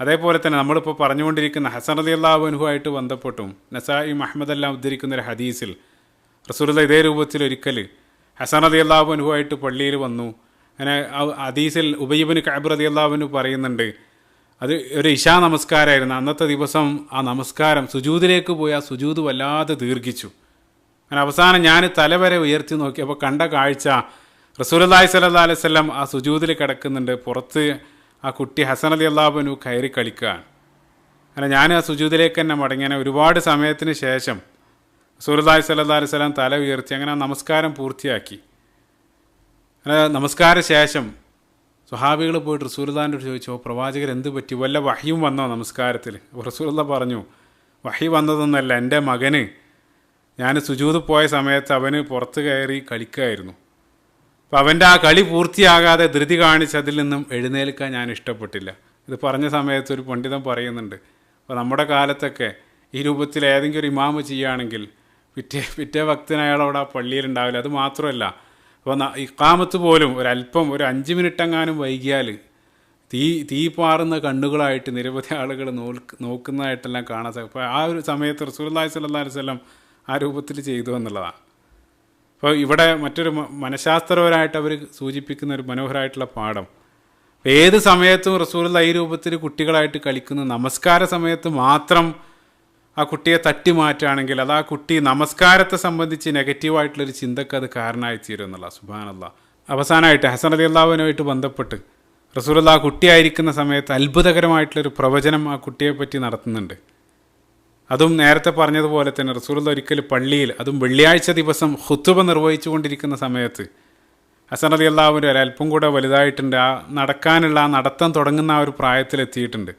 [SPEAKER 1] അതേപോലെ തന്നെ നമ്മളിപ്പോൾ പറഞ്ഞുകൊണ്ടിരിക്കുന്ന ഹസൻ റളിയല്ലാഹു അൻഹു ആയിട്ട് ബന്ധപ്പെട്ടും നസായി അഹ്മദ് എല്ലാം ഉദ്ധരിക്കുന്ന ഒരു ഹദീസിൽ റസൂലുള്ളാഹി ഇതേ രൂപത്തിൽ ഒരിക്കൽ ഹസൻ റളിയല്ലാഹു അൻഹു ആയിട്ട് പള്ളിയിൽ വന്നു. അങ്ങനെ ഹദീസിൽ ഉബയ്യ് ഇബ്നു കഅബ് റളിയല്ലാഹു അൻഹു പറയുന്നുണ്ട്, അത് ഒരു ഇശാ നമസ്കാരമായിരുന്നു. അന്നത്തെ ദിവസം ആ നമസ്കാരം സുജൂദിലേക്ക് പോയി ആ സുജൂദ് വല്ലാതെ ദീർഘിച്ചു. അങ്ങനെ അവസാനം ഞാൻ തലവരെ ഉയർത്തി നോക്കിയപ്പോൾ കണ്ട കാഴ്ച റസൂലുള്ളാഹി സ്വല്ലല്ലാഹു അലൈഹി വസല്ലം ആ സുജൂദിൽ കിടക്കുന്നുണ്ട്, പുറത്ത് ആ കുട്ടി ഹസൻ റളിയല്ലാഹു അൻഹു കയറി കളിക്കുകയാണ്. അങ്ങനെ ഞാൻ ആ സുജൂദിലേക്ക് തന്നെ മടങ്ങി. അങ്ങനെ ഒരുപാട് സമയത്തിന് ശേഷം റസൂലുള്ളാഹി സ്വല്ലല്ലാഹു അലൈഹി വസല്ലം തല ഉയർത്തി അങ്ങനെ നമസ്കാരം പൂർത്തിയാക്കി. അങ്ങനെ നമസ്കാര ശേഷം സ്വഹാബികൾ പോയിട്ട് റസൂലുള്ളാഹിൻ്റെ അടുത്ത് ചോദിച്ചു, പ്രവാചകർ എന്ത് പറ്റി, വല്ല വഹ്യും വന്നോ നമസ്കാരത്തിൽ? അപ്പോൾ റസൂലുള്ളാഹി പറഞ്ഞു, വഹ്യ് വന്നതൊന്നുമല്ല, എൻ്റെ മകന് ഞാൻ സുജൂദ് പോയ സമയത്ത് അവന് പുറത്ത് കയറി കളിക്കുകയായിരുന്നു. അപ്പം അവൻ്റെ ആ കളി പൂർത്തിയാകാതെ ധൃതി കാണിച്ച് അതിൽ നിന്നും എഴുന്നേൽക്കാൻ ഞാൻ ഇഷ്ടപ്പെട്ടില്ല. ഇത് പറഞ്ഞ സമയത്ത് ഒരു പണ്ഡിതൻ പറയുന്നുണ്ട്, അപ്പോൾ നമ്മുടെ കാലത്തൊക്കെ ഈ രൂപത്തിൽ ഏതെങ്കിലും ഒരു ഇമാമ് ചെയ്യുകയാണെങ്കിൽ പിറ്റേ വക്തിന് അയാളവിടെ ആ പള്ളിയിലുണ്ടാവില്ല. അത് മാത്രമല്ല, അപ്പോൾ ഇഖാമത്ത് പോലും ഒരല്പം ഒരു 5 മിനിറ്റ് എങ്ങാനും വൈകിയാൽ തീ പാറുന്ന കണ്ണുകളായിട്ട് നിരവധി ആളുകൾ നോക്കുന്നതായിട്ടെല്ലാം കാണാൻ സാധിക്കും. അപ്പോൾ ആ ഒരു സമയത്ത് റസൂലുള്ളാഹി സ്വല്ലല്ലാഹു അലൈഹി വസല്ലം ആ രൂപത്തിൽ ചെയ്തു എന്നുള്ളതാണ്. അപ്പോൾ ഇവിടെ മറ്റൊരു മനഃശാസ്ത്രപരമായിട്ട് അവർ സൂചിപ്പിക്കുന്ന ഒരു മനോഹരമായിട്ടുള്ള പാഠം, ഏത് സമയത്തും റസൂലുള്ളാഹി ഈ രൂപത്തിൽ കുട്ടികളായിട്ട് കളിക്കുന്നു. നമസ്കാര സമയത്ത് മാത്രം ആ കുട്ടിയെ തട്ടി മാറ്റുകയാണെങ്കിൽ അത് ആ കുട്ടി നമസ്കാരത്തെ സംബന്ധിച്ച് നെഗറ്റീവായിട്ടുള്ളൊരു ചിന്തക്ക് അത് കാരണമായിത്തീരും എന്നുള്ള. സുബ്ഹാനല്ലാഹ്. അവസാനമായിട്ട് ഹസൻ റളിയല്ലാഹു അൻഹുവായിട്ട് ബന്ധപ്പെട്ട് റസൂലുള്ളാഹി കുട്ടിയായിരിക്കുന്ന സമയത്ത് അത്ഭുതകരമായിട്ടുള്ളൊരു പ്രവചനം ആ കുട്ടിയെപ്പറ്റി നടത്തുന്നുണ്ട്. അതും നേരത്തെ പറഞ്ഞതുപോലെ തന്നെ റസൂലുള്ളാഹി ഒരിക്കൽ പള്ളിയിൽ, അതും വെള്ളിയാഴ്ച ദിവസം ഖുതുബ നിർവഹിച്ചു കൊണ്ടിരിക്കുന്ന സമയത്ത് ഹസൻ റളിയല്ലാഹു അൻഹു ഒരല്പം കൂടെ വലുതായിട്ടുണ്ട്, ആ നടക്കാനുള്ള ആ നടത്തം തുടങ്ങുന്ന ആ ഒരു പ്രായത്തിലെത്തിയിട്ടുണ്ട്.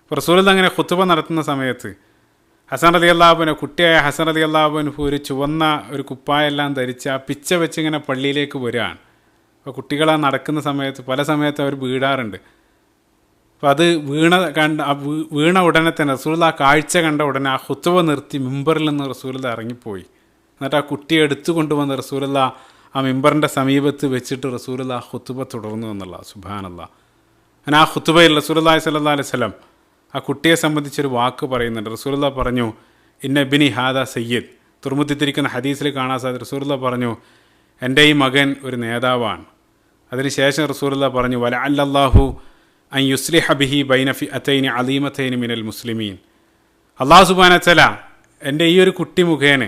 [SPEAKER 1] അപ്പോൾ റസൂലുള്ളാഹി അങ്ങനെ ഖുതുബ നടത്തുന്ന സമയത്ത് ഹസൻ റളിയല്ലാഹു അൻഹു, കുട്ടിയായ ഹസൻ റളിയല്ലാഹു അൻഹു ഒരു ചുവന്ന ഒരു കുപ്പായെല്ലാം ധരിച്ച് ആ പിച്ച വെച്ച് ഇങ്ങനെ പള്ളിയിലേക്ക് വരികയാണ്. അപ്പോൾ കുട്ടികളാ നടക്കുന്ന സമയത്ത് പല സമയത്ത് അവർ വീഴാറുണ്ട്. അപ്പോൾ അത് വീണ ഉടനെ തന്നെ റസൂലുള്ളാഹി ആ കാഴ്ച കണ്ട ഉടനെ ആ ഖുതുബ നിർത്തി മിമ്പറിൽ നിന്ന് റസൂലുള്ളാഹി ഇറങ്ങിപ്പോയി. എന്നിട്ട് ആ കുട്ടിയെ എടുത്തു കൊണ്ടുവന്ന് റസൂലുള്ളാഹി ആ മിമ്പറിൻ്റെ സമീപത്ത് വെച്ചിട്ട് റസൂലുള്ളാഹി ഖുതുബ തുടർന്നു എന്നുള്ള. സുബ്ഹാനല്ലാഹ്. അങ്ങനെ ആ ഖുതുബയിൽ റസൂലുള്ളാഹി സ്വല്ലല്ലാഹു അലൈഹി വസല്ലം ആ കുട്ടിയെ സംബന്ധിച്ചൊരു വാക്ക് പറയുന്നുണ്ട്. റസൂലുള്ളാഹി പറഞ്ഞു, ഇന്ന ഇബ്നി ഹാദാ സയ്യിദ്. തുറമുത്തിരിക്കുന്ന ഹദീസിൽ കാണാൻ സാധിക്കും. റസൂലുള്ളാഹി പറഞ്ഞു, എൻ്റെ ഈ മകൻ ഒരു നേതാവാണ്. അതിനുശേഷം റസൂലുള്ളാഹി പറഞ്ഞു, വലഅല്ലല്ലാഹു അൻ യുസ്ലിഹ ബിഹി ബൈന ഫിഅതൈനി അലീമതൈനി മിനൽ മുസ്ലിമീൻ. അല്ലാഹു സുബ്ഹാനഹു വ തആല എൻ്റെ ഈ ഒരു കുട്ടി മുഖേന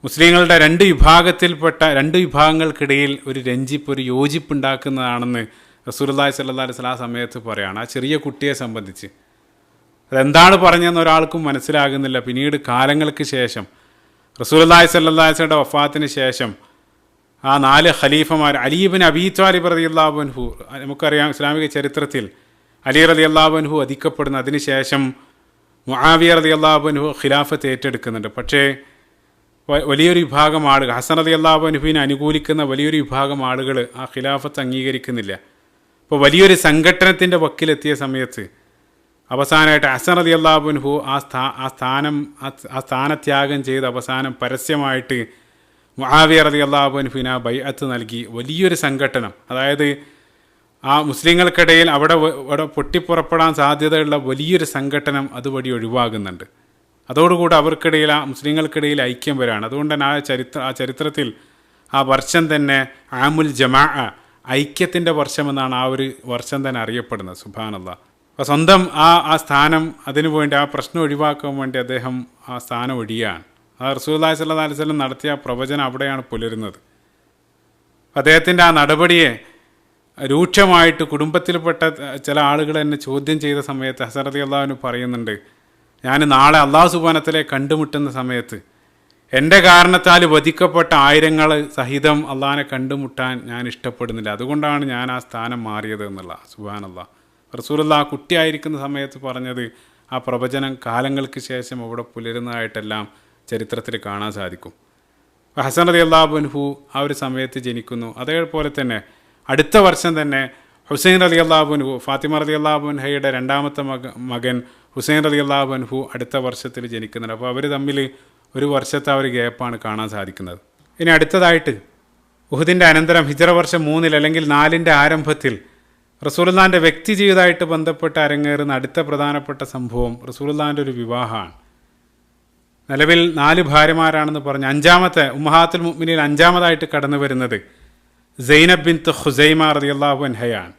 [SPEAKER 1] മുസ്ലിങ്ങളുടെ 2 വിഭാഗങ്ങൾക്കിടയിൽ ഒരു രഞ്ജിപ്പ്, ഒരു യോജിപ്പ് ഉണ്ടാക്കുന്നതാണെന്ന് റസൂലുള്ളാഹി സ്വല്ലല്ലാഹു അലൈഹി വസല്ലം ആ സമയത്ത് പറയുകയാണ്. ആ ചെറിയ കുട്ടിയെ സംബന്ധിച്ച് അതെന്താണ് പറഞ്ഞതെന്ന് ഒരാൾക്കും മനസ്സിലാകുന്നില്ല. പിന്നീട് കാലങ്ങൾക്ക് ശേഷം റസൂലുള്ളാഹി സ്വല്ലല്ലാഹു അലൈഹി വസല്ലമയുടെ വഫാത്തിന് ശേഷം ആ 4 ഖലീഫമാർ, അലി ഇബ്നു അബീ ത്വാലിബ് റളിയല്ലാഹു അൻഹു, നമുക്കറിയാം ഇസ്ലാമിക ചരിത്രത്തിൽ അലി റളിയല്ലാഹു അൻഹു വധിക്കപ്പെടുന്ന, അതിനുശേഷം മുആവിയ റളിയല്ലാഹു അൻഹു ഖിലാഫത്ത് ഏറ്റെടുക്കുന്നുണ്ട്. പക്ഷേ വലിയൊരു വിഭാഗം ആളുകൾ, ഹസൻ റളിയല്ലാഹു അൻഹുവിനെ അനുകൂലിക്കുന്ന വലിയൊരു വിഭാഗം ആളുകൾ ആ ഖിലാഫത്ത് അംഗീകരിക്കുന്നില്ല. അപ്പോൾ വലിയൊരു സംഘട്ടനത്തിൻ്റെ വക്കിലെത്തിയ സമയത്ത് അവസാനമായിട്ട് ഹസൻ റളിയല്ലാഹു അൻഹു ആ സ്ഥാനത്യാഗം ചെയ്ത് അവസാനം പരസ്യമായിട്ട് മുആവിയ റളിയല്ലാഹു അൻഹുവിന് ബൈഅത്ത് നൽകി. വലിയൊരു സംഘട്ടനം, അതായത് ആ മുസ്ലിങ്ങൾക്കിടയിൽ അവിടെ പൊട്ടിപ്പുറപ്പെടാൻ സാധ്യതയുള്ള വലിയൊരു സംഘട്ടനം അതുവഴി ഒഴിവാകുന്നുണ്ട്. അതോടുകൂടി അവർക്കിടയിൽ, ആ മുസ്ലിങ്ങൾക്കിടയിൽ ഐക്യം വരാണ്. അതുകൊണ്ട് തന്നെ ആ ചരിത്രത്തിൽ ആ വർഷം തന്നെ ആമുൽ ജമാഅ, ഐക്യത്തിൻ്റെ വർഷമെന്നാണ് ആ ഒരു വർഷം തന്നെ അറിയപ്പെടുന്നത്. സുബ്ഹാനല്ലാഹ്. അപ്പോൾ സ്വന്തം ആ സ്ഥാനം, അതിനു വേണ്ടി, ആ പ്രശ്നം ഒഴിവാക്കാൻ വേണ്ടി അദ്ദേഹം ആ സ്ഥാനം ഒഴിയാണ്. ആ റസൂലുള്ളാഹി സ്വല്ലല്ലാഹു അലൈഹി വസല്ലം നടത്തിയ പ്രവചനം അവിടെയാണ് പുലരുന്നത്. അദ്ദേഹത്തിൻ്റെ ആ നടപടിയെ രൂക്ഷമായിട്ട് കുടുംബത്തിൽപ്പെട്ട ചില ആളുകൾ എന്നെ ചോദ്യം ചെയ്ത സമയത്ത് ഹസൻ റളിയല്ലാഹു അൻഹു പറയുന്നുണ്ട്, ഞാൻ നാളെ അല്ലാഹു സുബ്ഹാനഹു വ തആലയെ കണ്ടുമുട്ടുന്ന സമയത്ത് എൻ്റെ കാരണത്താൽ വധിക്കപ്പെട്ട ആയിരങ്ങൾ സഹിതം അള്ളാഹിനെ കണ്ടുമുട്ടാൻ ഞാൻ ഇഷ്ടപ്പെടുന്നില്ല, അതുകൊണ്ടാണ് ഞാൻ ആ സ്ഥാനം മാറിയത് എന്നുള്ള. സുബ്ഹാനല്ലാഹ്. റസൂലുള്ളാഹി കുട്ടിയായിരിക്കുന്ന സമയത്ത് പറഞ്ഞത് ആ പ്രവചനം കാലങ്ങൾക്ക് ശേഷം അവിടെ പുലരുന്നതായിട്ടെല്ലാം ചരിത്രത്തിൽ കാണാൻ സാധിക്കും. ഹസൻ റളിയല്ലാഹു അൻഹു ആ ഒരു സമയത്ത് ജനിക്കുന്നു. അതേപോലെ തന്നെ അടുത്ത വർഷം തന്നെ ഹുസൈൻ റളിയല്ലാഹു അൻഹു, ഫാത്തിമ റളിയല്ലാഹു അൻഹയുടെ രണ്ടാമത്തെ മകൻ ഹുസൈൻ റളിയല്ലാഹു അൻഹു അടുത്ത വർഷത്തിൽ ജനിക്കുന്നുണ്ട്. അപ്പോൾ അവർ തമ്മിൽ ഒരു വർഷത്തെ ആ ഒരു ഗ്യാപ്പാണ് കാണാൻ സാധിക്കുന്നത്. ഇനി അടുത്തതായിട്ട് ഉഹുദിൻ്റെ അനന്തരം ഹിജ്റ വർഷം 3 അല്ലെങ്കിൽ 4 ആരംഭത്തിൽ റസൂലുള്ളാഹിൻ്റെ വ്യക്തി ജീവിതമായിട്ട് ബന്ധപ്പെട്ട് അരങ്ങേറുന്ന അടുത്ത പ്രധാനപ്പെട്ട സംഭവം റസൂലുള്ളാഹിൻ്റെ ഒരു വിവാഹമാണ്. നിലവിൽ 4 ഭാര്യമാരാണെന്ന് പറഞ്ഞ് അഞ്ചാമത്തെ ഉമ്മഹാത്തുൽ മുഅ്മിനീൻ അഞ്ചാമതായിട്ട് കടന്നു വരുന്നത് സൈനബ് ബിൻത്ത് ഖുസൈമ റളിയല്ലാഹു അൻഹയാണ്.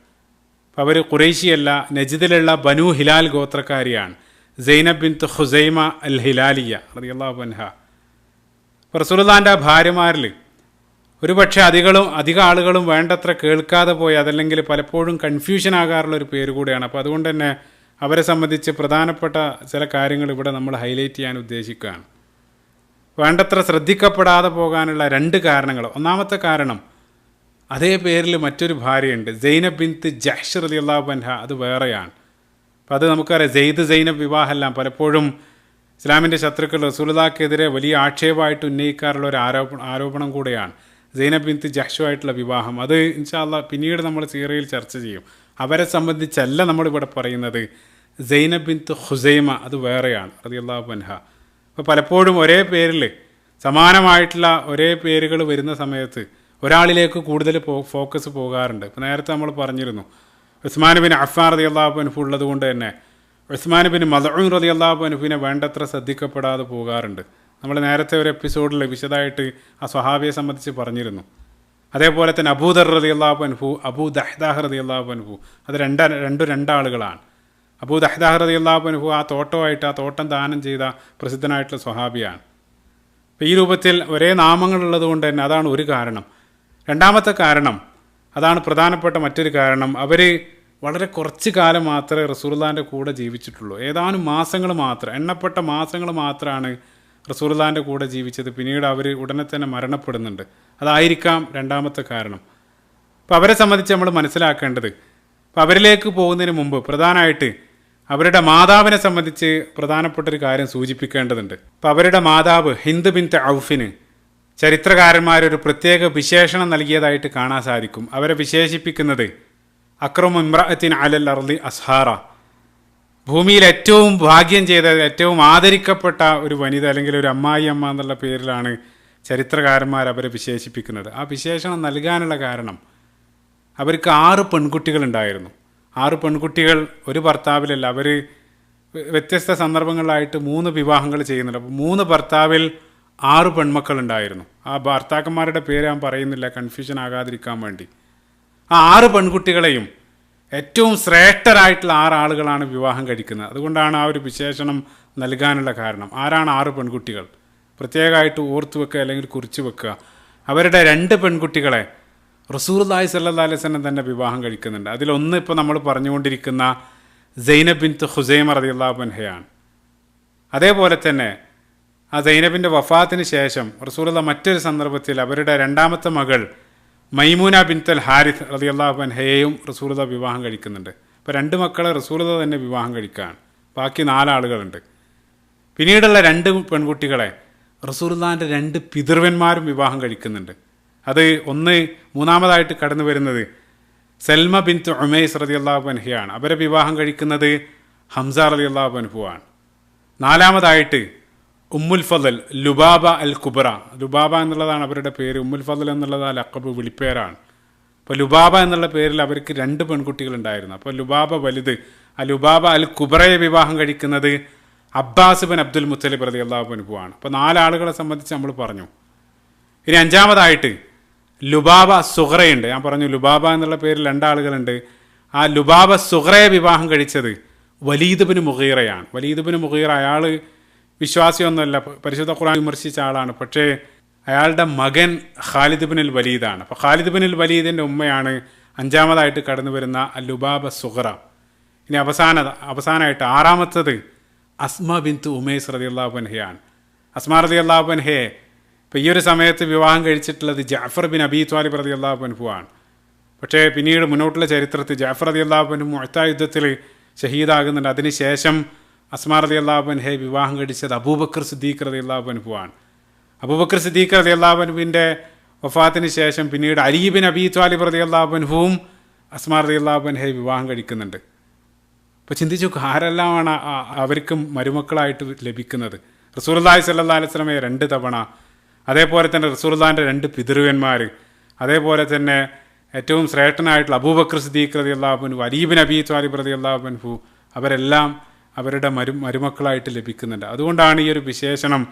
[SPEAKER 1] അപ്പോൾ അവർ ഖുറൈശിയല്ല, നജ്ദിലുള്ള ബനു ഹിലാൽ ഗോത്രക്കാരിയാണ്. സൈനബ് ബിൻത്ത് ഖുസൈമ അൽ ഹിലാലിയ റളിയല്ലാഹു അൻഹ. അപ്പോൾ റസൂലുള്ളാഹിൻ്റെ ആ ഭാര്യമാരിൽ ഒരുപക്ഷെ അധിക ആളുകളും വേണ്ടത്ര കേൾക്കാതെ പോയി, അതല്ലെങ്കിൽ പലപ്പോഴും കൺഫ്യൂഷൻ ആകാറുള്ള ഒരു പേര് കൂടിയാണ്. അപ്പോൾ അതുകൊണ്ട് തന്നെ അവരെ സംബന്ധിച്ച് പ്രധാനപ്പെട്ട ചില കാര്യങ്ങൾ ഇവിടെ നമ്മൾ ഹൈലൈറ്റ് ചെയ്യാൻ ഉദ്ദേശിക്കുകയാണ്. വേണ്ടത്ര ശ്രദ്ധിക്കപ്പെടാതെ പോകാനുള്ള 2 കാരണങ്ങൾ. ഒന്നാമത്തെ കാരണം, അതേ പേരിൽ മറ്റൊരു ഭാര്യയുണ്ട്, സൈനബ് ബിൻത്ത് ജഹ്ഷ് റളിയല്ലാഹു അൻഹ. അത് വേറെയാണ്. അപ്പോൾ അത് നമുക്കറിയാം, സൈനബ് വിവാഹമെല്ലാം പലപ്പോഴും ഇസ്ലാമിൻ്റെ ശത്രുക്കൾ റസൂലുള്ളാഹിക്കെതിരെ വലിയ ആക്ഷേപമായിട്ട് ഉന്നയിക്കാറുള്ള ഒരു ആരോപണം കൂടെയാണ് സൈനബ് ബിൻത്ത് ജഹ്ഷുമായിട്ടുള്ള വിവാഹം. അത് ഇൻഷാ അല്ലാഹ് പിന്നീട് നമ്മൾ സീറയിൽ ചർച്ച ചെയ്യും. അവരെ സംബന്ധിച്ചല്ല നമ്മളിവിടെ പറയുന്നത്. സൈനബ് ബിൻത്ത് ഖുസൈമ അത് വേറെയാണ് റളിയല്ലാഹു അൻഹ. അപ്പോൾ പലപ്പോഴും ഒരേ പേരിൽ സമാനമായിട്ടുള്ള ഒരേ പേരുകൾ വരുന്ന സമയത്ത് ഒരാളിലേക്ക് കൂടുതൽ ഫോക്കസ് പോകാറുണ്ട്. ഇപ്പോൾ നേരത്തെ നമ്മൾ പറഞ്ഞിരുന്നു, ഉസ്മാൻ ബിൻ അഫ്ഫാൻ റളിയല്ലാഹു അൻഹു ഉള്ളത് കൊണ്ട് തന്നെ ഉസ്മാൻ ബിൻ മദ്ഊൻ റളിയല്ലാഹു അൻഹുവിനെ വേണ്ടത്ര ശ്രദ്ധിക്കപ്പെടാതെ പോകാറുണ്ട്. നമ്മൾ നേരത്തെ ഒരു എപ്പിസോഡിൽ വിശദമായിട്ട് ആ സ്വഹാബിയെ സംബന്ധിച്ച് പറഞ്ഞിരുന്നു. അതേപോലെ തന്നെ അബൂദർ റളിയല്ലാഹു അൻഹു, അബൂ ദഹ്ദാഹ് റളിയല്ലാഹു അൻഹു, അത് രണ്ടാളുകളാണ്. അബൂ ദഹ്ദാഹ് റളിയല്ലാഹു അൻഹു ആ തോട്ടം ദാനം ചെയ്ത പ്രസിദ്ധനായിട്ടുള്ള സ്വഹാബിയാണ്. അപ്പോൾ ഈ രൂപത്തിൽ ഒരേ നാമങ്ങളുള്ളത് കൊണ്ട് തന്നെ അതാണ് ഒരു കാരണം. രണ്ടാമത്തെ കാരണം, അതാണ് പ്രധാനപ്പെട്ട മറ്റൊരു കാരണം, അവർ വളരെ കുറച്ച് കാലം മാത്രമേ റസൂലുള്ളാഹിൻ്റെ കൂടെ ജീവിച്ചിട്ടുള്ളൂ. ഏതാനും മാസങ്ങൾ മാത്രം, എണ്ണപ്പെട്ട മാസങ്ങൾ മാത്രമാണ് റസൂലുള്ളാഹിൻ്റെ കൂടെ ജീവിച്ചത്. പിന്നീട് അവർ ഉടനെ തന്നെ മരണപ്പെടുന്നുണ്ട്. അതായിരിക്കാം രണ്ടാമത്തെ കാരണം. അപ്പോൾ അവരെ സംബന്ധിച്ച് നമ്മൾ മനസ്സിലാക്കേണ്ടത്, അപ്പോൾ അവരിലേക്ക് പോകുന്നതിന് മുമ്പ് പ്രധാനമായിട്ട് അവരുടെ മാതാവിനെ സംബന്ധിച്ച് പ്രധാനപ്പെട്ടൊരു കാര്യം സൂചിപ്പിക്കേണ്ടതുണ്ട്. അപ്പോൾ അവരുടെ മാതാവ് ഹിന്ദ് ബിൻത്ത് ഔഫിന് ചരിത്രകാരന്മാരൊരു പ്രത്യേക വിശേഷണം നൽകിയതായിട്ട് കാണാൻ സാധിക്കും. അവരെ വിശേഷിപ്പിക്കുന്നത് അക്രമു ഇംറഅത്തിൻ അലൽ അർളി അസ്ഹാറ, ഭൂമിയിൽ ഏറ്റവും ഭാഗ്യം ചെയ്ത, ഏറ്റവും ആദരിക്കപ്പെട്ട ഒരു വനിത അല്ലെങ്കിൽ ഒരു അമ്മായി അമ്മ എന്നുള്ള പേരിലാണ് ചരിത്രകാരന്മാർ അവരെ വിശേഷിപ്പിക്കുന്നത്. ആ വിശേഷണം നൽകാനുള്ള കാരണം, അവർക്ക് 6 പെൺകുട്ടികളുണ്ടായിരുന്നു. 6 പെൺകുട്ടികൾ ഒരു ഭർത്താവിലല്ല, അവർ വ്യത്യസ്ത സന്ദർഭങ്ങളിലായിട്ട് 3 വിവാഹങ്ങൾ ചെയ്യുന്നുണ്ട്. അപ്പോൾ 3 ഭർത്താവിൽ 6 പെൺമക്കളുണ്ടായിരുന്നു. ആ ഭർത്താക്കന്മാരുടെ പേര് ഞാൻ പറയുന്നില്ല, കൺഫ്യൂഷൻ ആകാതിരിക്കാൻ വേണ്ടി. ആ 6 പെൺകുട്ടികളെയും ഏറ്റവും ശ്രേഷ്ഠരായിട്ടുള്ള 6 ആളുകളാണ് വിവാഹം കഴിക്കുന്നത്. അതുകൊണ്ടാണ് ആ ഒരു വിശേഷണം നൽകാനുള്ള കാരണം. ആരാണ് 6 പെൺകുട്ടികൾ? പ്രത്യേകമായിട്ട് ഓർത്തു വെക്കുക അല്ലെങ്കിൽ കുറിച്ച് വെക്കുക. അവരുടെ 2 പെൺകുട്ടികളെ റസൂലുള്ളാഹി സ്വല്ലല്ലാഹു അലൈഹി വസല്ലം തന്നെ വിവാഹം കഴിക്കുന്നുണ്ട്. അതിലൊന്ന് ഇപ്പോൾ നമ്മൾ പറഞ്ഞുകൊണ്ടിരിക്കുന്ന സൈനബ് ബിൻത്ത് ഖുസൈമ റളിയല്ലാഹു അൻഹയാണ്. അതേപോലെ തന്നെ ആ സൈനബിൻ്റെ വഫാത്തിന് ശേഷം റസൂലുള്ള മറ്റൊരു സന്ദർഭത്തിൽ അവരുടെ രണ്ടാമത്തെ മകൾ മൈമൂന ബിൻതൽ ഹാരിസ് റളിയല്ലാഹു അൻഹയെയും റസൂലുള്ള വിവാഹം കഴിക്കുന്നുണ്ട്. അപ്പോൾ 2 മക്കളെ റസൂലുള്ള തന്നെ വിവാഹം കഴിക്കുകയാണ്. ബാക്കി 4 ആളുകളുണ്ട്. പിന്നീടുള്ള 2 പെൺകുട്ടികളെ റസൂലുള്ളാഹിൻ്റെ 2 പിതൃവന്മാരും വിവാഹം കഴിക്കുന്നുണ്ട്. അത് മൂന്നാമതായിട്ട് കടന്നു വരുന്നത് സൽമ ബിൻത്ത് ഉമൈസ് റളിയല്ലാഹു അൻഹയാണ്. അവരെ വിവാഹം കഴിക്കുന്നത് ഹംസ റളിയല്ലാഹു അൻഹുവാണ്. 4മതായിട്ട് ഉമ്മുൽ ഫضൽ ലുബാബ അൽ കുബ്ര. ലുബാബ എന്നുള്ളതാണ് അവരുടെ പേര്. ഉമ്മുൽ ഫضൽ എന്നുള്ളത് ആ ലഖബ് വിളിപ്പേരാണ്. അപ്പോൾ ലുബാബ എന്നുള്ള പേരിൽ അവർക്ക് 2 പെൺകുട്ടികളുണ്ടായിരുന്നു. അപ്പോൾ ലുബാബ വലുത്. ആ ലുബാബ അൽ കുബ്രയെ വിവാഹം കഴിക്കുന്നത് അബ്ബാസ് ബിൻ അബ്ദുൽ മുത്തലിബ് റളിയല്ലാഹു അൻഹുവാണ്. അപ്പോൾ 4 ആളുകളെ സംബന്ധിച്ച് നമ്മൾ പറഞ്ഞു. ഇനി 5മതായിട്ട് ലുബാബ സുഹറയുണ്ട്. ഞാൻ പറഞ്ഞു ലുബാബ എന്നുള്ള പേരിൽ 2 ആളുകളുണ്ട്. ആ ലുബാബ സുഹറയെ വിവാഹം കഴിച്ചത് വലീദ് ബിൻ മുഗീറയാണ്. വലീദ് ബിൻ മുഗീറ അയാൾ വിശ്വാസിയൊന്നുമല്ല, പരിശുദ്ധ ഖുർആൻ വിമർശിച്ച ആളാണ്. പക്ഷേ അയാളുടെ മകൻ ഖാലിദ് ബിൻ അൽ വലീദാണ്. അപ്പോൾ ഖാലിദ് ബിൻ അൽ വലീദിൻ്റെ ഉമ്മയാണ് 5മതായിട്ട് കടന്നു വരുന്ന ലുബാബ സുഹറ. ഇനി അവസാനമായിട്ട് 6മത്തത് അസ്മ ബിൻത്ത് ഉമൈസ് റളിയല്ലാഹു അൻഹയാണ്. അസ്മ റളിയല്ലാഹു അൻഹയെ ഇപ്പോൾ ഈ ഒരു സമയത്ത് വിവാഹം കഴിച്ചിട്ടുള്ളത് ജഅഫർ ബിൻ അബീ ത്വാലിബ് റളിയല്ലാഹു അൻഹുവാണ്. പക്ഷേ പിന്നീട് മുന്നോട്ടുള്ള ചരിത്രത്തിൽ ജഅഫർ റളിയല്ലാഹു അൻഹു മുഅ്ത യുദ്ധത്തിൽ ഷഹീദാകുന്നുണ്ട്. അതിനുശേഷം അസ്മ റളിയല്ലാഹു അൻഹയെ വിവാഹം കഴിച്ചത് അബൂബക്കർ സിദ്ദീഖ് റളിയല്ലാഹു അൻഹുവാണ്. അബൂബക്കർ സിദ്ദീഖ് റളിയല്ലാഹു അൻഹുവിൻ്റെ വഫാത്തിന് ശേഷം പിന്നീട് അലി ബിൻ അബീ ത്വാലിബ് റളിയല്ലാഹു അൻഹുവും അസ്മ റളിയല്ലാഹു അൻഹയെ വിവാഹം കഴിക്കുന്നുണ്ട്. അപ്പോൾ ചിന്തിച്ചു, ആരെല്ലാമാണ് അവർക്ക് മരുമക്കളായിട്ട് ലഭിക്കുന്നത്? റസൂലുള്ളാഹി സ്വല്ലല്ലാഹു അലൈഹി വസല്ലമയെ 2 തവണ, അതേപോലെ തന്നെ റസൂലുള്ളാഹിൻ്റെ 2 പിതൃവന്മാർ, അതേപോലെ തന്നെ ഏറ്റവും ശ്രേഷ്ഠനായിട്ടുള്ള അബൂബക്കർ സിദ്ദീഖ് റളിയല്ലാഹു അൻഹു, അലി ബിൻ അബീ ത്വാലിബ് റളിയല്ലാഹു അൻഹു, അവരെല്ലാം അവരുടെ മരുമക്കളായിട്ട് ലഭിക്കുന്നുണ്ട്. അതുകൊണ്ടാണ് ഈ ഒരു വിശേഷണം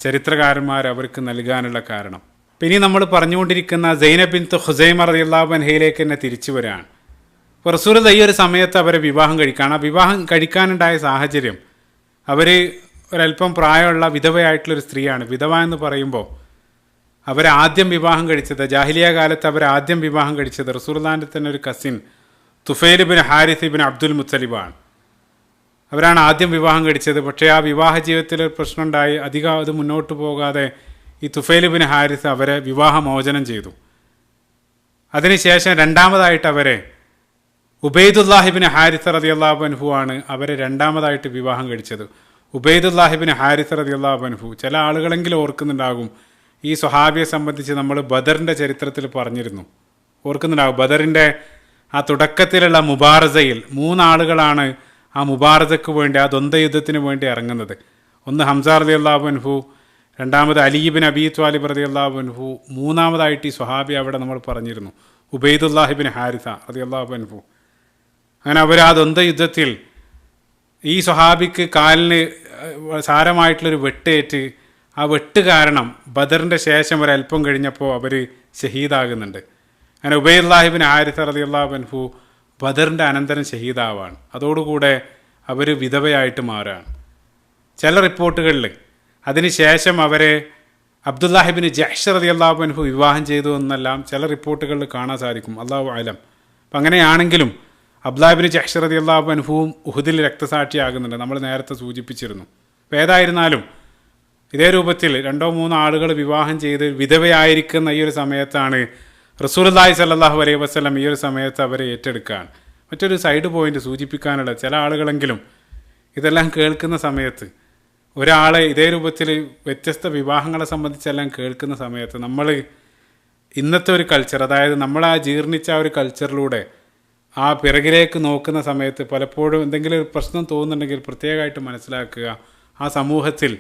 [SPEAKER 1] ചരിത്രകാരന്മാർ അവർക്ക് നൽകാനുള്ള കാരണം. പിന്നെ നമ്മൾ പറഞ്ഞുകൊണ്ടിരിക്കുന്ന സൈനബ് ബിൻത്ത് ഖുസൈമ റളിയല്ലാഹു അൻഹയിലേക്ക് തന്നെ തിരിച്ചു വരികയാണ്. അപ്പോൾ റസൂലുള്ള ഈ ഒരു സമയത്ത് അവരെ വിവാഹം കഴിക്കുകയാണ്. ആ വിവാഹം കഴിക്കാനുണ്ടായ സാഹചര്യം, അവർ ഒരല്പം പ്രായമുള്ള വിധവയായിട്ടുള്ളൊരു സ്ത്രീയാണ്. വിധവ എന്ന് പറയുമ്പോൾ അവരെ ആദ്യം വിവാഹം കഴിച്ചത്, ജാഹിലിയ കാലത്ത് അവരെ ആദ്യം വിവാഹം കഴിച്ചത് റസൂലുള്ളാഹിൻ്റെ തന്നെ ഒരു cousin Tufail bin Haris bin Abdul മുത്തലിബാണ്. അവരാണ് ആദ്യം വിവാഹം കഴിച്ചത്. പക്ഷേ ആ വിവാഹ ജീവിതത്തിൽ ഒരു പ്രശ്നമുണ്ടായി. അധികം അത് മുന്നോട്ട് പോകാതെ ഈ തുഫൈൽ ബിൻ ഹാരിസ് അവരെ വിവാഹമോചനം ചെയ്തു. അതിനുശേഷം 2മതായിട്ട് അവരെ ഉബൈദുല്ലാഹി ബിൻ ഹാരിസ് റളിയല്ലാഹു അൻഹു ആണ് അവരെ 2മതായിട്ട് വിവാഹം കഴിച്ചത്. ഉബൈദുല്ലാഹി ബിൻ ഹാരിസ് റളിയല്ലാഹു അൻഹു, ചില ആളുകളെങ്കിലും ഓർക്കുന്നുണ്ടാകും, ഈ സ്വഹാബിയെ സംബന്ധിച്ച് നമ്മൾ ബദറിൻ്റെ ചരിത്രത്തിൽ പറഞ്ഞിരുന്നു. ഓർക്കുന്നുണ്ടാകും, ബദറിൻ്റെ ആ തുടക്കത്തിലുള്ള മുബാറസയിൽ 3 ആളുകളാണ് ആ മുബാറസയ്ക്ക് വേണ്ടി, ആ ദ്വന്ദ്വയുദ്ധത്തിന് വേണ്ടി ഇറങ്ങുന്നത്. ഒന്ന് ഹംസ റളിയല്ലാഹു അൻഹു, 2മത് അലി ബിൻ അബീ ത്വാലിബ് റളിയല്ലാഹു അൻഹു, 3മതായിട്ട് ഈ സ്വഹാബി അവിടെ നമ്മൾ പറഞ്ഞിരുന്നു ഉബൈദുല്ലാഹി ബിൻ ഹാരിസ റളിയല്ലാഹു അൻഹു. അങ്ങനെ അവർ ആ ദ്വന്ദ്വയുദ്ധത്തിൽ ഈ സ്വഹാബിക്ക് കാലിന് സാരമായിട്ടുള്ളൊരു വെട്ടേറ്റ്, ആ വെട്ട് കാരണം ബദറിൻ്റെ ശേഷം ഒരല്പം കഴിഞ്ഞപ്പോൾ അവർ ഷഹീദാകുന്നുണ്ട്. അങ്ങനെ ഉബൈദുല്ലാഹി ബിൻ ഹാരിസ റളിയല്ലാഹു അൻഹു ബദറിൻ്റെ അനന്തരം ഷഹീദാവാണ്. അതോടുകൂടെ അവർ വിധവയായിട്ട് മാറുകയാണ്. ചില റിപ്പോർട്ടുകളിൽ അതിനുശേഷം അവരെ അബ്ദുല്ലാഹിബിൻ ജഹ്ഷ് റളിയല്ലാഹു അൻഹു വിവാഹം ചെയ്തു എന്നെല്ലാം ചില റിപ്പോർട്ടുകളിൽ കാണാൻ സാധിക്കും. അല്ലാഹു അലം. അപ്പം അങ്ങനെയാണെങ്കിലും അബ്ദുല്ലാഹിബിൻ ജഹ്ഷ് റളിയല്ലാഹു അൻഹുവും ഉഹുദിൽ രക്തസാക്ഷിയാകുന്നുണ്ട്. നമ്മൾ നേരത്തെ സൂചിപ്പിച്ചിരുന്നു. അപ്പോൾ ഏതായിരുന്നാലും ഇതേ രൂപത്തിൽ 2-3 ആളുകൾ വിവാഹം ചെയ്ത് വിധവയായിരിക്കുന്ന ഈ ഒരു സമയത്താണ് റസൂലുള്ളാഹി സ്വല്ലല്ലാഹു അലൈഹി വസല്ലം ഈ ഒരു സമയത്ത് അവരെ ഏറ്റെടുക്കുകയാണ്. മറ്റൊരു സൈഡ് പോയിന്റ് സൂചിപ്പിക്കാനുള്ള, ചില ആളുകളെങ്കിലും ഇതെല്ലാം കേൾക്കുന്ന സമയത്ത്, ഒരാളെ ഇതേ രൂപത്തിൽ വ്യത്യസ്ത വിവാഹങ്ങളെ സംബന്ധിച്ചെല്ലാം കേൾക്കുന്ന സമയത്ത് നമ്മൾ ഇന്നത്തെ ഒരു കൾച്ചർ, അതായത് നമ്മൾ ആ ജീർണിച്ച ഒരു കൾച്ചറിലൂടെ ആ പിറകിലേക്ക് നോക്കുന്ന സമയത്ത് പലപ്പോഴും എന്തെങ്കിലും ഒരു പ്രശ്നം തോന്നുന്നുണ്ടെങ്കിൽ പ്രത്യേകമായിട്ട് മനസ്സിലാക്കുക, ആ സമൂഹത്തിൽ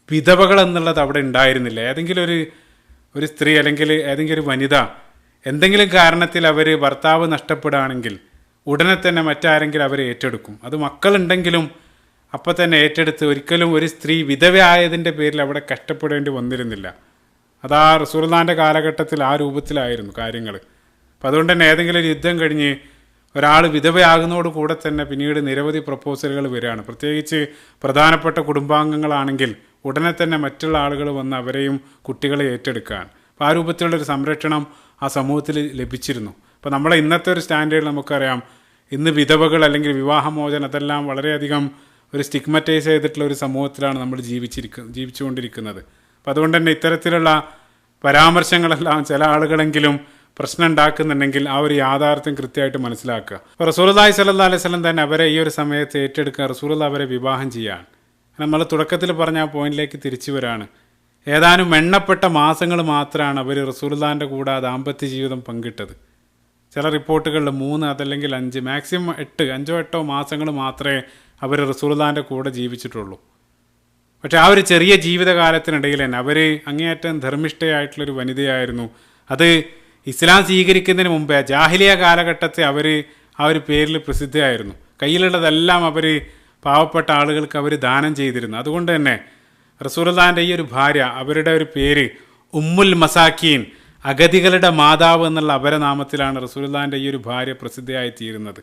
[SPEAKER 1] വിധവകൾ എന്നുള്ളത് അവിടെ ഉണ്ടായിരുന്നില്ല. ഏതെങ്കിലും ഒരു സ്ത്രീ അല്ലെങ്കിൽ ഏതെങ്കിലും ഒരു വനിത എന്തെങ്കിലും കാരണത്തിൽ അവർ ഭർത്താവ് നഷ്ടപ്പെടുകയാണെങ്കിൽ ഉടനെ തന്നെ മറ്റാരെങ്കിലും അവരെ ഏറ്റെടുക്കും. അത് മക്കളുണ്ടെങ്കിലും അപ്പം തന്നെ ഏറ്റെടുത്ത്, ഒരിക്കലും ഒരു സ്ത്രീ വിധവയായതിൻ്റെ പേരിൽ അവിടെ കഷ്ടപ്പെടേണ്ടി വന്നിരുന്നില്ല. അതാ റസൂലുള്ളാഹിൻ്റെ കാലഘട്ടത്തിൽ ആ രൂപത്തിലായിരുന്നു കാര്യങ്ങൾ. അപ്പം അതുകൊണ്ട് തന്നെ ഏതെങ്കിലും ഒരു യുദ്ധം കഴിഞ്ഞ് ഒരാൾ വിധവയാകുന്നതോട് കൂടെ തന്നെ പിന്നീട് നിരവധി പ്രപ്പോസലുകൾ വരികയാണ്. പ്രത്യേകിച്ച് പ്രധാനപ്പെട്ട കുടുംബാംഗങ്ങളാണെങ്കിൽ ഉടനെ തന്നെ മറ്റുള്ള ആളുകൾ വന്ന് അവരെയും കുട്ടികളെ ഏറ്റെടുക്കുകയാണ്. അപ്പോൾ ആ രൂപത്തിലുള്ളൊരു സംരക്ഷണം ആ സമൂഹത്തിൽ ലഭിച്ചിരുന്നു. അപ്പോൾ നമ്മളെ ഇന്നത്തെ ഒരു സ്റ്റാൻഡേർഡ് നമുക്കറിയാം, ഇന്ന് വിധവകൾ അല്ലെങ്കിൽ വിവാഹമോചനം അതെല്ലാം വളരെയധികം ഒരു സ്റ്റിഗ്മറ്റൈസ് ചെയ്തിട്ടുള്ള ഒരു സമൂഹത്തിലാണ് നമ്മൾ ജീവിച്ചുകൊണ്ടിരിക്കുന്നത്. അപ്പോൾ അതുകൊണ്ട് തന്നെ ഇത്തരത്തിലുള്ള പരാമർശങ്ങളെല്ലാം ചില ആളുകളെങ്കിലും പ്രശ്നം ഉണ്ടാക്കുന്നുണ്ടെങ്കിൽ ആ ഒരു യാഥാർത്ഥ്യം കൃത്യമായിട്ട് മനസ്സിലാക്കുക. അപ്പോൾ റസൂലുള്ളാഹി സ്വല്ലല്ലാഹു അലൈഹി വസല്ലം തന്നെ അവരെ ഈ ഒരു സമയത്ത് ഏറ്റെടുക്കുക, റസൂലുള്ളാഹി അവരെ വിവാഹം ചെയ്യാൻ. നമ്മൾ തുടക്കത്തിൽ പറഞ്ഞ ആ പോയിന്റിലേക്ക് തിരിച്ചു വരാണ്. ഏതാനും എണ്ണപ്പെട്ട മാസങ്ങൾ മാത്രമാണ് അവർ റസൂലുള്ളാഹിൻ്റെ കൂടെ ആ ദാമ്പത്യ ജീവിതം പങ്കിട്ടത്. ചില റിപ്പോർട്ടുകളിൽ 3 അതല്ലെങ്കിൽ 5 മാക്സിമം 5-8 മാസങ്ങൾ മാത്രമേ അവർ റസൂലുള്ളാഹിൻ്റെ കൂടെ ജീവിച്ചിട്ടുള്ളൂ. പക്ഷെ ആ ഒരു ചെറിയ ജീവിതകാലത്തിനിടയിൽ തന്നെ അവർ അങ്ങേയറ്റം ധർമ്മിഷ്ഠയായിട്ടുള്ളൊരു വനിതയായിരുന്നു. അത് ഇസ്ലാം സ്വീകരിക്കുന്നതിന് മുമ്പേ ജാഹിലിയ കാലഘട്ടത്തെ അവർ ആ ഒരു പേരിൽ പ്രസിദ്ധയായിരുന്നു. കയ്യിലുള്ളതെല്ലാം അവർ പാവപ്പെട്ട ആളുകൾക്ക് അവർ ദാനം ചെയ്തിരുന്നു. അതുകൊണ്ട് തന്നെ റസൂലുള്ളാഹിൻ്റെ ഈ ഒരു ഭാര്യ, അവരുടെ ഒരു പേര് ഉമ്മുൽ മസാക്കീൻ, അഗതികളുടെ മാതാവ് എന്നുള്ള അപരനാമത്തിലാണ് റസൂലുള്ളാഹിൻ്റെ ഈ ഒരു ഭാര്യ പ്രസിദ്ധയായി തീരുന്നത്.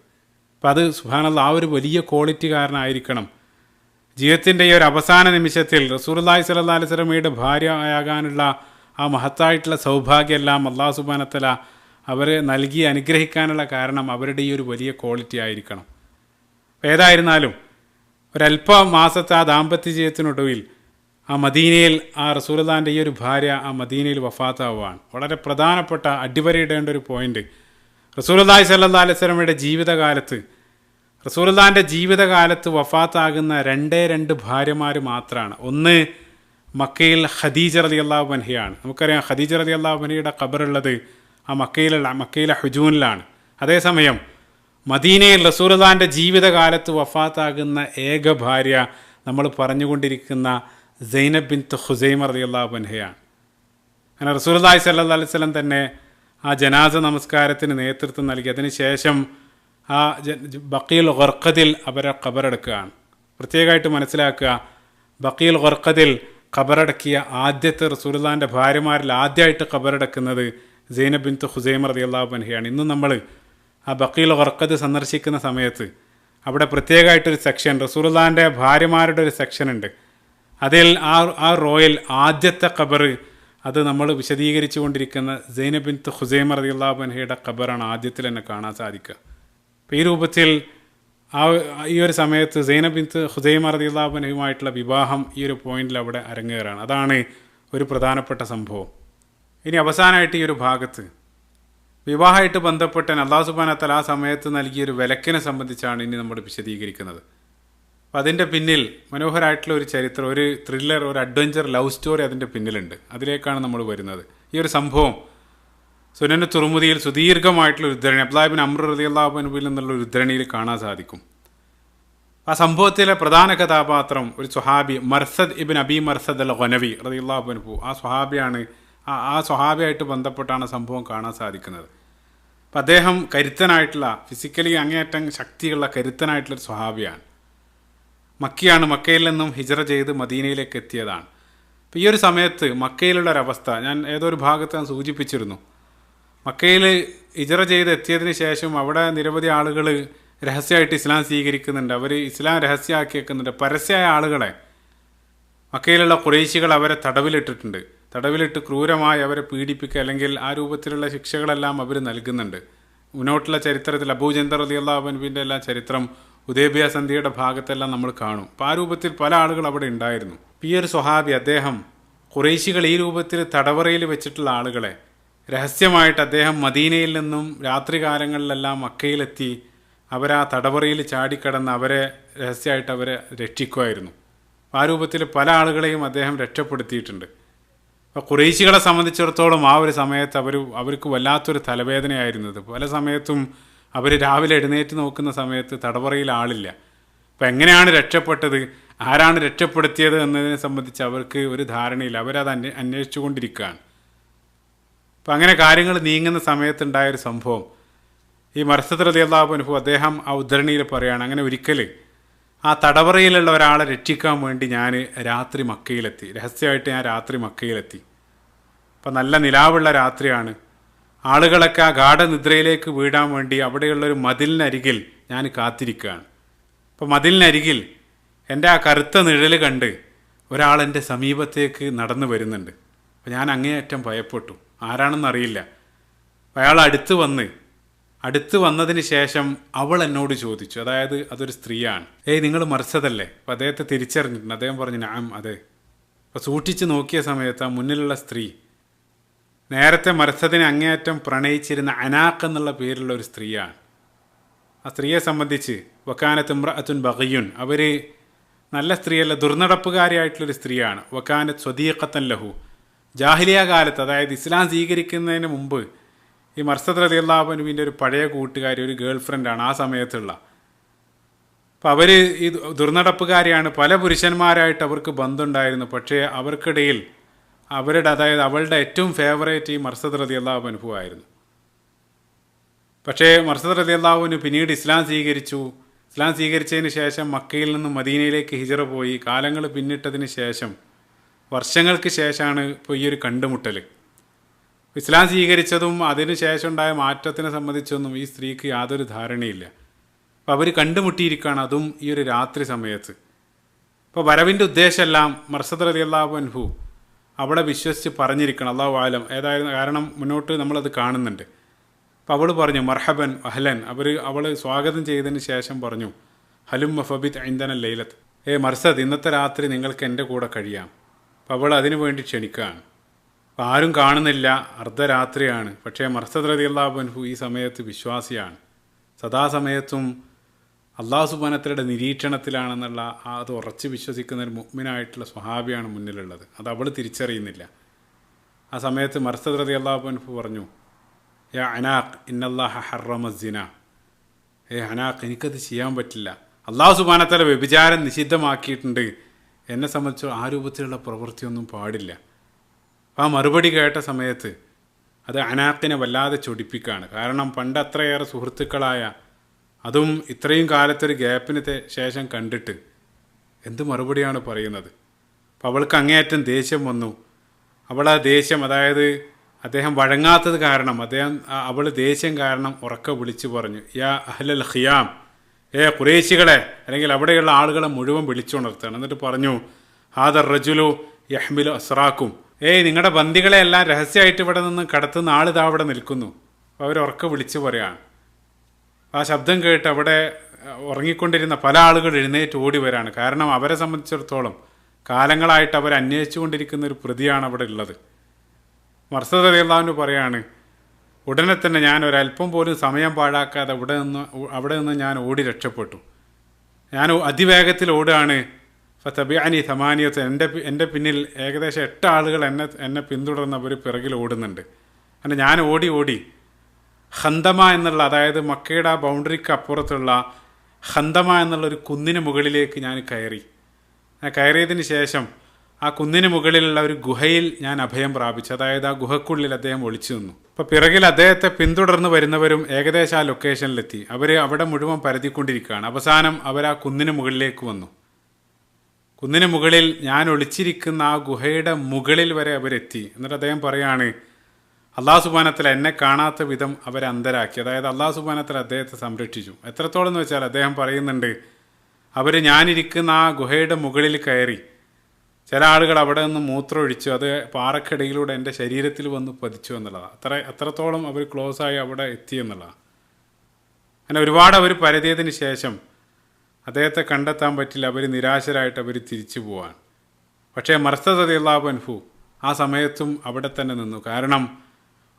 [SPEAKER 1] അപ്പം അത് സുബ്ഹാനല്ലാഹ് ആ ഒരു വലിയ ക്വാളിറ്റി കാരണമായിരിക്കണം ജീവിതത്തിൻ്റെ ഈ ഒരു അവസാന നിമിഷത്തിൽ റസൂലുള്ളാഹി സ്വല്ലല്ലാഹു അലൈഹി വസല്ലമയുടെ ഭാര്യയാകാനുള്ള ആ മഹത്തായിട്ടുള്ള സൗഭാഗ്യമെല്ലാം അല്ലാഹു സുബ്ഹാനഹു വ തആല അവരെ നൽകി അനുഗ്രഹിക്കാനുള്ള കാരണം അവരുടെ ഈ ഒരു വലിയ ക്വാളിറ്റി ആയിരിക്കണം. ഏതായിരുന്നാലും ഒരല്പ മാസത്തെ ആ ദാമ്പത്യ ജീവിതത്തിനൊടുവിൽ ആ മദീനയിൽ ആ റസൂലുള്ളാഹിൻ്റെ ഈ ഒരു ഭാര്യ ആ മദീനയിൽ വഫാത്താവുകയാണ്. വളരെ പ്രധാനപ്പെട്ട അടിവരയിടേണ്ട ഒരു പോയിന്റ്, റസൂലുള്ളാഹി സ്വല്ലല്ലാഹു അലൈഹി വസല്ലമയുടെ റസൂലുള്ളാഹിൻ്റെ ജീവിതകാലത്ത് വഫാത്താകുന്ന 2 ഭാര്യമാർ മാത്രമാണ്. ഒന്ന് മക്കയിൽ ഖദീജ റളിയല്ലാഹു അൻഹയാണ്. നമുക്കറിയാം ഖദീജ റളിയല്ലാഹു അൻഹയുടെ ഖബറുള്ളത് ആ മക്കയിലെ ഹുജൂനിലാണ്. അതേസമയം മദീനയിൽ റസൂലുള്ളാഹിൻ്റെ ജീവിതകാലത്ത് വഫാത്താകുന്ന ഏക ഭാര്യ നമ്മൾ പറഞ്ഞുകൊണ്ടിരിക്കുന്ന സൈനബ് ബിൻത്ത് ഖുസൈമ റളിയല്ലാഹു അൻഹയാണ്. അങ്ങനെ റസൂലുള്ളാഹി സ്വല്ലല്ലാഹു അലൈഹി വസല്ലം തന്നെ ആ ജനാസ നമസ്കാരത്തിന് നേതൃത്വം നൽകി. അതിനുശേഷം ആ ബഖീൽ ഖർഖദിൽ അവരെ ഖബറടക്കുകയാണ്. പ്രത്യേകമായിട്ട് മനസ്സിലാക്കുക, ബഖീൽ ഖർഖദിൽ ഖബറടക്കിയ ആദ്യത്തെ റസൂലുള്ളാഹിൻ്റെ ഭാര്യമാരിൽ ആദ്യമായിട്ട് ഖബറടക്കുന്നത് സൈനബ് ബിൻത്ത് ഖുസൈമ റളിയല്ലാഹു അൻഹയാണ്. ഇന്നും നമ്മൾ ആ ബഖീൽ ഖർഖദ് സന്ദർശിക്കുന്ന സമയത്ത് അവിടെ പ്രത്യേകമായിട്ടൊരു സെക്ഷൻ, റസൂലുള്ളാഹിൻ്റെ ഭാര്യമാരുടെ ഒരു സെക്ഷൻ ഉണ്ട്. അതിൽ ആ റോയിൽ ആദ്യത്തെ ഖബർ അത് നമ്മൾ വിശദീകരിച്ചു കൊണ്ടിരിക്കുന്ന സൈനബ് ബിൻത്ത് ഖുസൈമ റളിയല്ലാഹു അൻഹയുടെ ഖബറാണ് ആദ്യത്തിൽ തന്നെ കാണാൻ സാധിക്കുക. അപ്പോൾ ഈ രൂപത്തിൽ ഈ ഒരു സമയത്ത് സൈനബ് ബിൻത്ത് ഖുസൈമ റളിയല്ലാഹു അൻഹയുമായിട്ടുള്ള വിവാഹം ഈ ഒരു പോയിന്റിൽ അവിടെ അരങ്ങേറാണ്. അതാണ് ഒരു പ്രധാനപ്പെട്ട സംഭവം. ഇനി അവസാനമായിട്ട് ഈ ഒരു ഭാഗത്ത് വിവാഹമായിട്ട് ബന്ധപ്പെട്ട് അല്ലാഹു സുബ്ഹാനഹു വ തആല ആ സമയത്ത് നൽകിയൊരു വിലക്കിനെ സംബന്ധിച്ചാണ് ഇനി നമ്മൾ വിശദീകരിക്കുന്നത്. അപ്പം അതിൻ്റെ പിന്നിൽ മനോഹരമായിട്ടുള്ള ഒരു ചരിത്രം, ഒരു ത്രില്ലർ, ഒരു അഡ്വഞ്ചർ ലവ് സ്റ്റോറി അതിൻ്റെ പിന്നിലുണ്ട്. അതിലേക്കാണ് നമ്മൾ വരുന്നത്. ഈ ഒരു സംഭവം സുനൻ തുർമുദിയിൽ സുദീർഘമായിട്ടുള്ള ഒരു ഉദ്ധരണി, അബ്ദുല്ലാഹി ഇബ്നു അംർ റളിയല്ലാഹു അൻഹുവിൽ നിന്നുള്ള ഒരു ഉദ്ധരണിയിൽ കാണാൻ സാധിക്കും. ആ സംഭവത്തിലെ പ്രധാന കഥാപാത്രം ഒരു സ്വഹാബി മർസദ് ഇബ്ൻ അബി മർസദ് അൽ ഖനവി റളിയല്ലാഹു അൻഹു, ആ സ്വഹാബിയാണ്. ആ സ്വഹാബിയായിട്ട് ബന്ധപ്പെട്ടാണ് സംഭവം കാണാൻ സാധിക്കുന്നത്. അപ്പം അദ്ദേഹം കരുത്തനായിട്ടുള്ള, ഫിസിക്കലി അങ്ങേയറ്റം ശക്തിയുള്ള കരുത്തനായിട്ടുള്ളൊരു സ്വഹാബിയാണ്. മക്കയാണ്. മക്കയിൽ നിന്നും ഹിജറ ചെയ്ത് മദീനയിലേക്ക് എത്തിയതാണ്. അപ്പോൾ ഈ ഒരു സമയത്ത് മക്കയിലുള്ളൊരവസ്ഥ ഞാൻ ഏതൊരു ഭാഗത്ത് ഞാൻ സൂചിപ്പിച്ചിരുന്നു. മക്കയിൽ ഹിജറ ചെയ്ത് എത്തിയതിന് ശേഷം അവിടെ നിരവധി ആളുകൾ രഹസ്യമായിട്ട് ഇസ്ലാം സ്വീകരിക്കുന്നുണ്ട്. അവർ ഇസ്ലാം രഹസ്യമാക്കി വെക്കുന്നുണ്ട്. പരസ്യമായ ആളുകളെ മക്കയിലുള്ള ഖുറൈശികൾ അവരെ തടവിലിട്ട് ക്രൂരമായി അവരെ പീഡിപ്പിക്കുക, അല്ലെങ്കിൽ ആ രൂപത്തിലുള്ള ശിക്ഷകളെല്ലാം അവർ നൽകുന്നുണ്ട്. മുന്നോട്ടുള്ള ചരിത്രത്തിൽ അബൂജന്ദർ റളിയല്ലാഹു അൻഹുവിൻ്റെ എല്ലാം ചരിത്രം ഹുദൈബിയ സന്ധിയുടെ ഭാഗത്തെല്ലാം നമ്മൾ കാണും. അപ്പോൾ ആ രൂപത്തിൽ പല ആളുകൾ അവിടെ ഉണ്ടായിരുന്നു. ഈ ഒരു സ്വഹാബി അദ്ദേഹം ഖുറൈശികൾ ഈ രൂപത്തിൽ തടവറയിൽ വെച്ചിട്ടുള്ള ആളുകളെ രഹസ്യമായിട്ട് അദ്ദേഹം മദീനയിൽ നിന്നും രാത്രികാലങ്ങളിലെല്ലാം മക്കയിലെത്തി അവരാ തടവറയിൽ ചാടിക്കടന്ന് അവരെ രഹസ്യമായിട്ട് അവരെ രക്ഷിക്കുമായിരുന്നു. ആ രൂപത്തിൽ പല ആളുകളെയും അദ്ദേഹം രക്ഷപ്പെടുത്തിയിട്ടുണ്ട്. അപ്പോൾ ഖുറൈശികളെ സംബന്ധിച്ചിടത്തോളം ആ ഒരു സമയത്ത് അവർക്ക് വല്ലാത്തൊരു തലവേദനയായിരുന്നത്. പല സമയത്തും അവർ രാവിലെ എഴുന്നേറ്റ് നോക്കുന്ന സമയത്ത് തടവറയിൽ ആളില്ല. അപ്പം എങ്ങനെയാണ് രക്ഷപ്പെട്ടത്, ആരാണ് രക്ഷപ്പെടുത്തിയത് എന്നതിനെ സംബന്ധിച്ച് അവർക്ക് ഒരു ധാരണയില്ല. അവരത് അന്വേഷിച്ചു കൊണ്ടിരിക്കുകയാണ്. അപ്പം അങ്ങനെ കാര്യങ്ങൾ നീങ്ങുന്ന സമയത്തുണ്ടായൊരു സംഭവം, ഈ മർസദ് റളിയല്ലാഹു അൻഹു അദ്ദേഹം ആ ഉദ്ധരണിയിൽ പറയുകയാണ്, അങ്ങനെ ഒരിക്കൽ ആ തടവറയിലുള്ള ഒരാളെ രക്ഷിക്കാൻ വേണ്ടി ഞാൻ രാത്രി മക്കയിലെത്തി. രഹസ്യമായിട്ട് ഞാൻ രാത്രി മക്കയിലെത്തി. അപ്പം നല്ല നിലാവുള്ള രാത്രിയാണ്. ആളുകളൊക്കെ ആ ഗാഠനിദ്രയിലേക്ക് വീഴാൻ വേണ്ടി അവിടെയുള്ളൊരു മതിലിനരികിൽ ഞാൻ കാത്തിരിക്കുകയാണ്. അപ്പോൾ മതിലിനരികിൽ എൻ്റെ ആ കറുത്ത നിഴൽ കണ്ട് ഒരാൾ എൻ്റെ സമീപത്തേക്ക് നടന്നു വരുന്നുണ്ട്. അപ്പോൾ ഞാൻ അങ്ങേയറ്റം ഭയപ്പെട്ടു. ആരാണെന്നറിയില്ല. അയാൾ അടുത്ത് വന്ന് അടുത്ത് വന്നതിന് ശേഷം അവൾ എന്നോട് ചോദിച്ചു, അതായത് അതൊരു സ്ത്രീയാണ്, നിങ്ങൾ മർസദല്ലേ? അപ്പോൾ അദ്ദേഹത്തെ തിരിച്ചറിഞ്ഞിട്ടുണ്ട്. അദ്ദേഹം പറഞ്ഞു നാം അതെ. അപ്പോൾ സൂക്ഷിച്ച് നോക്കിയ സമയത്ത് ആ മുന്നിലുള്ള സ്ത്രീ നേരത്തെ മർസദിനെ അങ്ങേയറ്റം പ്രണയിച്ചിരുന്ന അനാഖ് എന്നുള്ള പേരുള്ള ഒരു സ്ത്രീയാണ്. ആ സ്ത്രീയെ സംബന്ധിച്ച് വക്കാനത്ത് ഇമ്രഅത്തുൻ ബഗിയുൻ, അവർ നല്ല സ്ത്രീയല്ല, ദുർനടപ്പുകാരിയായിട്ടുള്ളൊരു സ്ത്രീയാണ്. വക്കാനത്ത് സ്വദീഖത്തൻ ലഹു, ജാഹിലിയ കാലത്ത്, അതായത് ഇസ്ലാം സ്വീകരിക്കുന്നതിന് മുമ്പ് ഈ മർസദ് റളിയല്ലാഹു അൻഹുവിൻ്റെ ഒരു പഴയ കൂട്ടുകാരി, ഒരു ഗേൾ ഫ്രണ്ടാണ് ആ സമയത്തുള്ള. അപ്പം അവർ ഈ ദുർനടപ്പുകാരിയാണ്, പല പുരുഷന്മാരായിട്ട് അവർക്ക് ബന്ധമുണ്ടായിരുന്നു. പക്ഷേ അവർക്കിടയിൽ അതായത് അവളുടെ ഏറ്റവും ഫേവറേറ്റ് ഈ മർസദ് റളിയല്ലാഹു അൻഹു ആയിരുന്നു. പക്ഷേ മർസദ് റളിയല്ലാഹു അൻഹു പിന്നീട് ഇസ്ലാം സ്വീകരിച്ചു. ഇസ്ലാം സ്വീകരിച്ചതിന് ശേഷം മക്കയിൽ നിന്നും മദീനയിലേക്ക് ഹിജറ പോയി. കാലങ്ങൾ പിന്നിട്ടതിന് ശേഷം, വർഷങ്ങൾക്ക് ശേഷമാണ് ഇപ്പോൾ ഈ ഒരു കണ്ടുമുട്ടൽ. ഇസ്ലാം സ്വീകരിച്ചതും അതിന് ശേഷം ഉണ്ടായ മാറ്റത്തിനെ സംബന്ധിച്ചൊന്നും ഈ സ്ത്രീക്ക് യാതൊരു ധാരണയില്ല. അപ്പോൾ അവർ കണ്ടുമുട്ടിയിരിക്കുകയാണ്, അതും ഈ ഒരു രാത്രി സമയത്ത്. ഇപ്പോൾ വരവിൻ്റെ ഉദ്ദേശമെല്ലാം മർസദ് റളിയല്ലാഹു അൻഹു അവളെ വിശ്വസിച്ച് പറഞ്ഞിരിക്കണം, അല്ലാഹു ആലം ഏതായിരുന്നു, കാരണം മുന്നോട്ട് നമ്മളത് കാണുന്നുണ്ട്. അപ്പോൾ അവൾ പറഞ്ഞു മർഹബൻ അഹ്ലൻ, അവൾ സ്വാഗതം ചെയ്തതിന് ശേഷം പറഞ്ഞു ഹലും മഫബിത് ഐന്ദന ലൈലത്ത്, മർസദ് ഇന്നത്തെ രാത്രി നിങ്ങൾക്ക് എൻ്റെ കൂടെ കഴിയാം. അപ്പോൾ അവൾ അതിനു വേണ്ടി ക്ഷണിക്കുകയാണ്. അപ്പോൾ ആരും കാണുന്നില്ല, അർദ്ധരാത്രിയാണ്. പക്ഷേ മർസദ് റളിയല്ലാഹു അൻഹു ഈ സമയത്ത് വിശ്വാസിയാണ്, സദാസമയത്തും അള്ളാഹു സുബ്ഹാനഹു വ തആലയുടെ നിരീക്ഷണത്തിലാണെന്നുള്ള അത് ഉറച്ച് വിശ്വസിക്കുന്ന ഒരു മുഅ്മിനായിട്ടുള്ള സ്വഹാബിയാണ് മുന്നിലുള്ളത്. അത് അവൾ തിരിച്ചറിയുന്നില്ല. ആ സമയത്ത് മർസദ് റളിയല്ലാഹു അൻഹു പറഞ്ഞു യാ അനാഖ് ഇന്നല്ലാഹ ഹറമ സിന, അനാഖ് എനിക്കത് ചെയ്യാൻ പറ്റില്ല, അള്ളാഹു സുബ്ഹാനഹു വ തആല വ്യഭിചാരം നിഷിദ്ധമാക്കിയിട്ടുണ്ട്, എന്നെ സംബന്ധിച്ച് ആ രൂപത്തിലുള്ള പ്രവൃത്തിയൊന്നും പാടില്ല. ആ മറുപടി കേട്ട സമയത്ത് അത് അനാഖിനെ വല്ലാതെ ചൊടിപ്പിക്കുകയാണ്. കാരണം പണ്ട് അത്രയേറെ സുഹൃത്തുക്കളായ, അതും ഇത്രയും കാലത്തൊരു ഗ്യാപ്പിന് ശേഷം കണ്ടിട്ട് എന്ത് മറുപടിയാണ് പറയുന്നത്. അപ്പോൾ അവൾക്ക് അങ്ങേയറ്റം ദേഷ്യം വന്നു. അവൾ ആ ദേഷ്യം, അതായത് അദ്ദേഹം വഴങ്ങാത്തത് കാരണം, അവൾ ദേഷ്യം കാരണം ഉറക്കെ വിളിച്ചു പറഞ്ഞു യാ അഹ്ലൽ ഖിയാം, ഖുറൈശികളെ, അല്ലെങ്കിൽ അവിടെയുള്ള ആളുകളെ മുഴുവൻ വിളിച്ചുണർത്തുകയാണ്. എന്നിട്ട് പറഞ്ഞു ഹാദർ റജുലു യഹ്മിലു അസ്റാക്കും, നിങ്ങളുടെ ബന്ദികളെ എല്ലാം രഹസ്യമായിട്ട് ഇവിടെ നിന്ന് കടത്തുന്ന ആളിതാ അവിടെ നിൽക്കുന്നു. അപ്പോൾ അവരുറക്കെ വിളിച്ചു പറയുകയാണ്. ആ ശബ്ദം കേട്ട് അവിടെ ഉറങ്ങിക്കൊണ്ടിരുന്ന പല ആളുകൾ എഴുന്നേറ്റ് ഓടി വരാണ്. കാരണം അവരെ സംബന്ധിച്ചിടത്തോളം കാലങ്ങളായിട്ട് അവർ അന്വേഷിച്ചു കൊണ്ടിരിക്കുന്ന ഒരു പ്രതിയാണ് അവിടെ ഉള്ളത്. മർസദ് റളിയല്ലാഹു അൻഹു പറയാണ്, ഉടനെ തന്നെ ഞാൻ ഒരല്പം പോലും സമയം പാഴാക്കാതെ അവിടെ നിന്ന് ഞാൻ ഓടി രക്ഷപ്പെട്ടു. ഞാൻ അതിവേഗത്തിൽ ഓടുകയാണ്. ഫതബിഅനി സമാനിയത്ത്, എൻ്റെ പിന്നിൽ ഏകദേശം 8 ആളുകൾ എന്നെ പിന്തുടർന്ന് അവർ പിറകിൽ ഓടുന്നുണ്ട്. അങ്ങനെ ഞാൻ ഓടി ഖന്തമ എന്നുള്ള, അതായത് മക്കയുടെ ആ ബൗണ്ടറിക്ക് അപ്പുറത്തുള്ള ഖന്തമ എന്നുള്ളൊരു കുന്നിന് മുകളിലേക്ക് ഞാൻ കയറിയതിന് ശേഷം ആ കുന്നിന് മുകളിലുള്ള ഒരു ഗുഹയിൽ ഞാൻ അഭയം പ്രാപിച്ചു. അതായത് ആ ഗുഹക്കുള്ളിൽ അദ്ദേഹം ഒളിച്ചു നിന്നു. അപ്പോൾ പിറകിൽ അദ്ദേഹത്തെ പിന്തുടർന്ന് വരുന്നവരും ഏകദേശം ആ ലൊക്കേഷനിലെത്തി. അവർ അവിടെ മുഴുവൻ പരതിക്കൊണ്ടിരിക്കുകയാണ്. അവസാനം അവർ ആ കുന്നിന് മുകളിലേക്ക് വന്നു. കുന്നിന് മുകളിൽ ഞാൻ ഒളിച്ചിരിക്കുന്ന ആ ഗുഹയുടെ മുകളിൽ വരെ അവരെത്തി. എന്നിട്ട് അദ്ദേഹം പറയാണ് അള്ളാഹു സുബ്ഹാനഹു വ തആല എന്നെ കാണാത്ത വിധം അവരെ അന്ധരാക്കി. അതായത് അള്ളാഹു സുബ്ഹാനഹു വ തആല അദ്ദേഹത്തെ സംരക്ഷിച്ചു. എത്രത്തോളം എന്ന് വെച്ചാൽ അദ്ദേഹം പറയുന്നുണ്ട്, ഞാനിരിക്കുന്ന ആ ഗുഹയുടെ മുകളിൽ കയറി ചില ആളുകൾ അവിടെ നിന്ന് മൂത്രമൊഴിച്ചു, അത് പാറക്കിടയിലൂടെ എൻ്റെ ശരീരത്തിൽ വന്ന് പതിച്ചു എന്നുള്ളതാണ്. അത്രത്തോളം അവർ ക്ലോസായി അവിടെ എത്തി എന്നുള്ളതാണ്. അങ്ങനെ ഒരുപാട് അവർ പരതിയതിന് ശേഷം അദ്ദേഹത്തെ കണ്ടെത്താൻ പറ്റില്ല. അവർ നിരാശരായിട്ട് അവർ തിരിച്ചു പോവാൻ. പക്ഷേ മർസദ് റളിയല്ലാഹു അൻഹു ആ സമയത്തും അവിടെ തന്നെ നിന്നു. കാരണം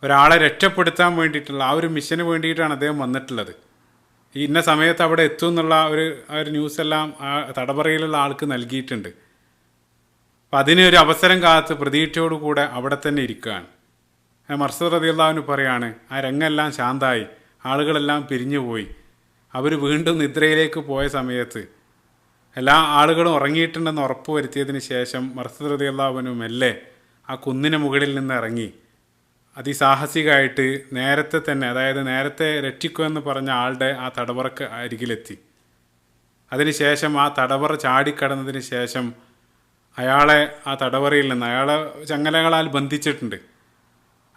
[SPEAKER 1] ഒരാളെ രക്ഷപ്പെടുത്താൻ വേണ്ടിയിട്ടുള്ള ആ ഒരു മിഷന് വേണ്ടിയിട്ടാണ് അദ്ദേഹം വന്നിട്ടുള്ളത്. ഈ ഇന്ന സമയത്ത് അവിടെ എത്തും എന്നുള്ള ഒരു ന്യൂസെല്ലാം ആ തടവറയിലുള്ള ആൾക്ക് നൽകിയിട്ടുണ്ട്. അപ്പം അതിനൊരു അവസരം കാത്ത് പ്രതീക്ഷയോടുകൂടെ അവിടെ തന്നെ ഇരിക്കുകയാണ്. മർസദ് റളിയല്ലാഹു അൻഹു പറയാണ്, ആ രംഗമെല്ലാം ശാന്തമായി, ആളുകളെല്ലാം പിരിഞ്ഞുപോയി. അവർ വീണ്ടും നിദ്രയിലേക്ക് പോയ സമയത്ത് എല്ലാ ആളുകളും ഉറങ്ങിയിട്ടുണ്ടെന്ന് ഉറപ്പ് വരുത്തിയതിന് ശേഷം മർസദ് റളിയല്ലാഹു അൻഹു മെല്ലെ ആ കുന്നിന് മുകളിൽ നിന്ന് ഇറങ്ങി അതിസാഹസികമായിട്ട് നേരത്തെ തന്നെ, അതായത് നേരത്തെ രക്ഷിക്കുമെന്ന് പറഞ്ഞ ആളുടെ ആ തടവറക്ക് അരികിലെത്തി. അതിനുശേഷം ആ തടവറ ചാടിക്കടന്നതിന് ശേഷം അയാളെ ആ തടവറയിൽ നിന്ന്, അയാളെ ചങ്ങലകളാൽ ബന്ധിച്ചിട്ടുണ്ട്,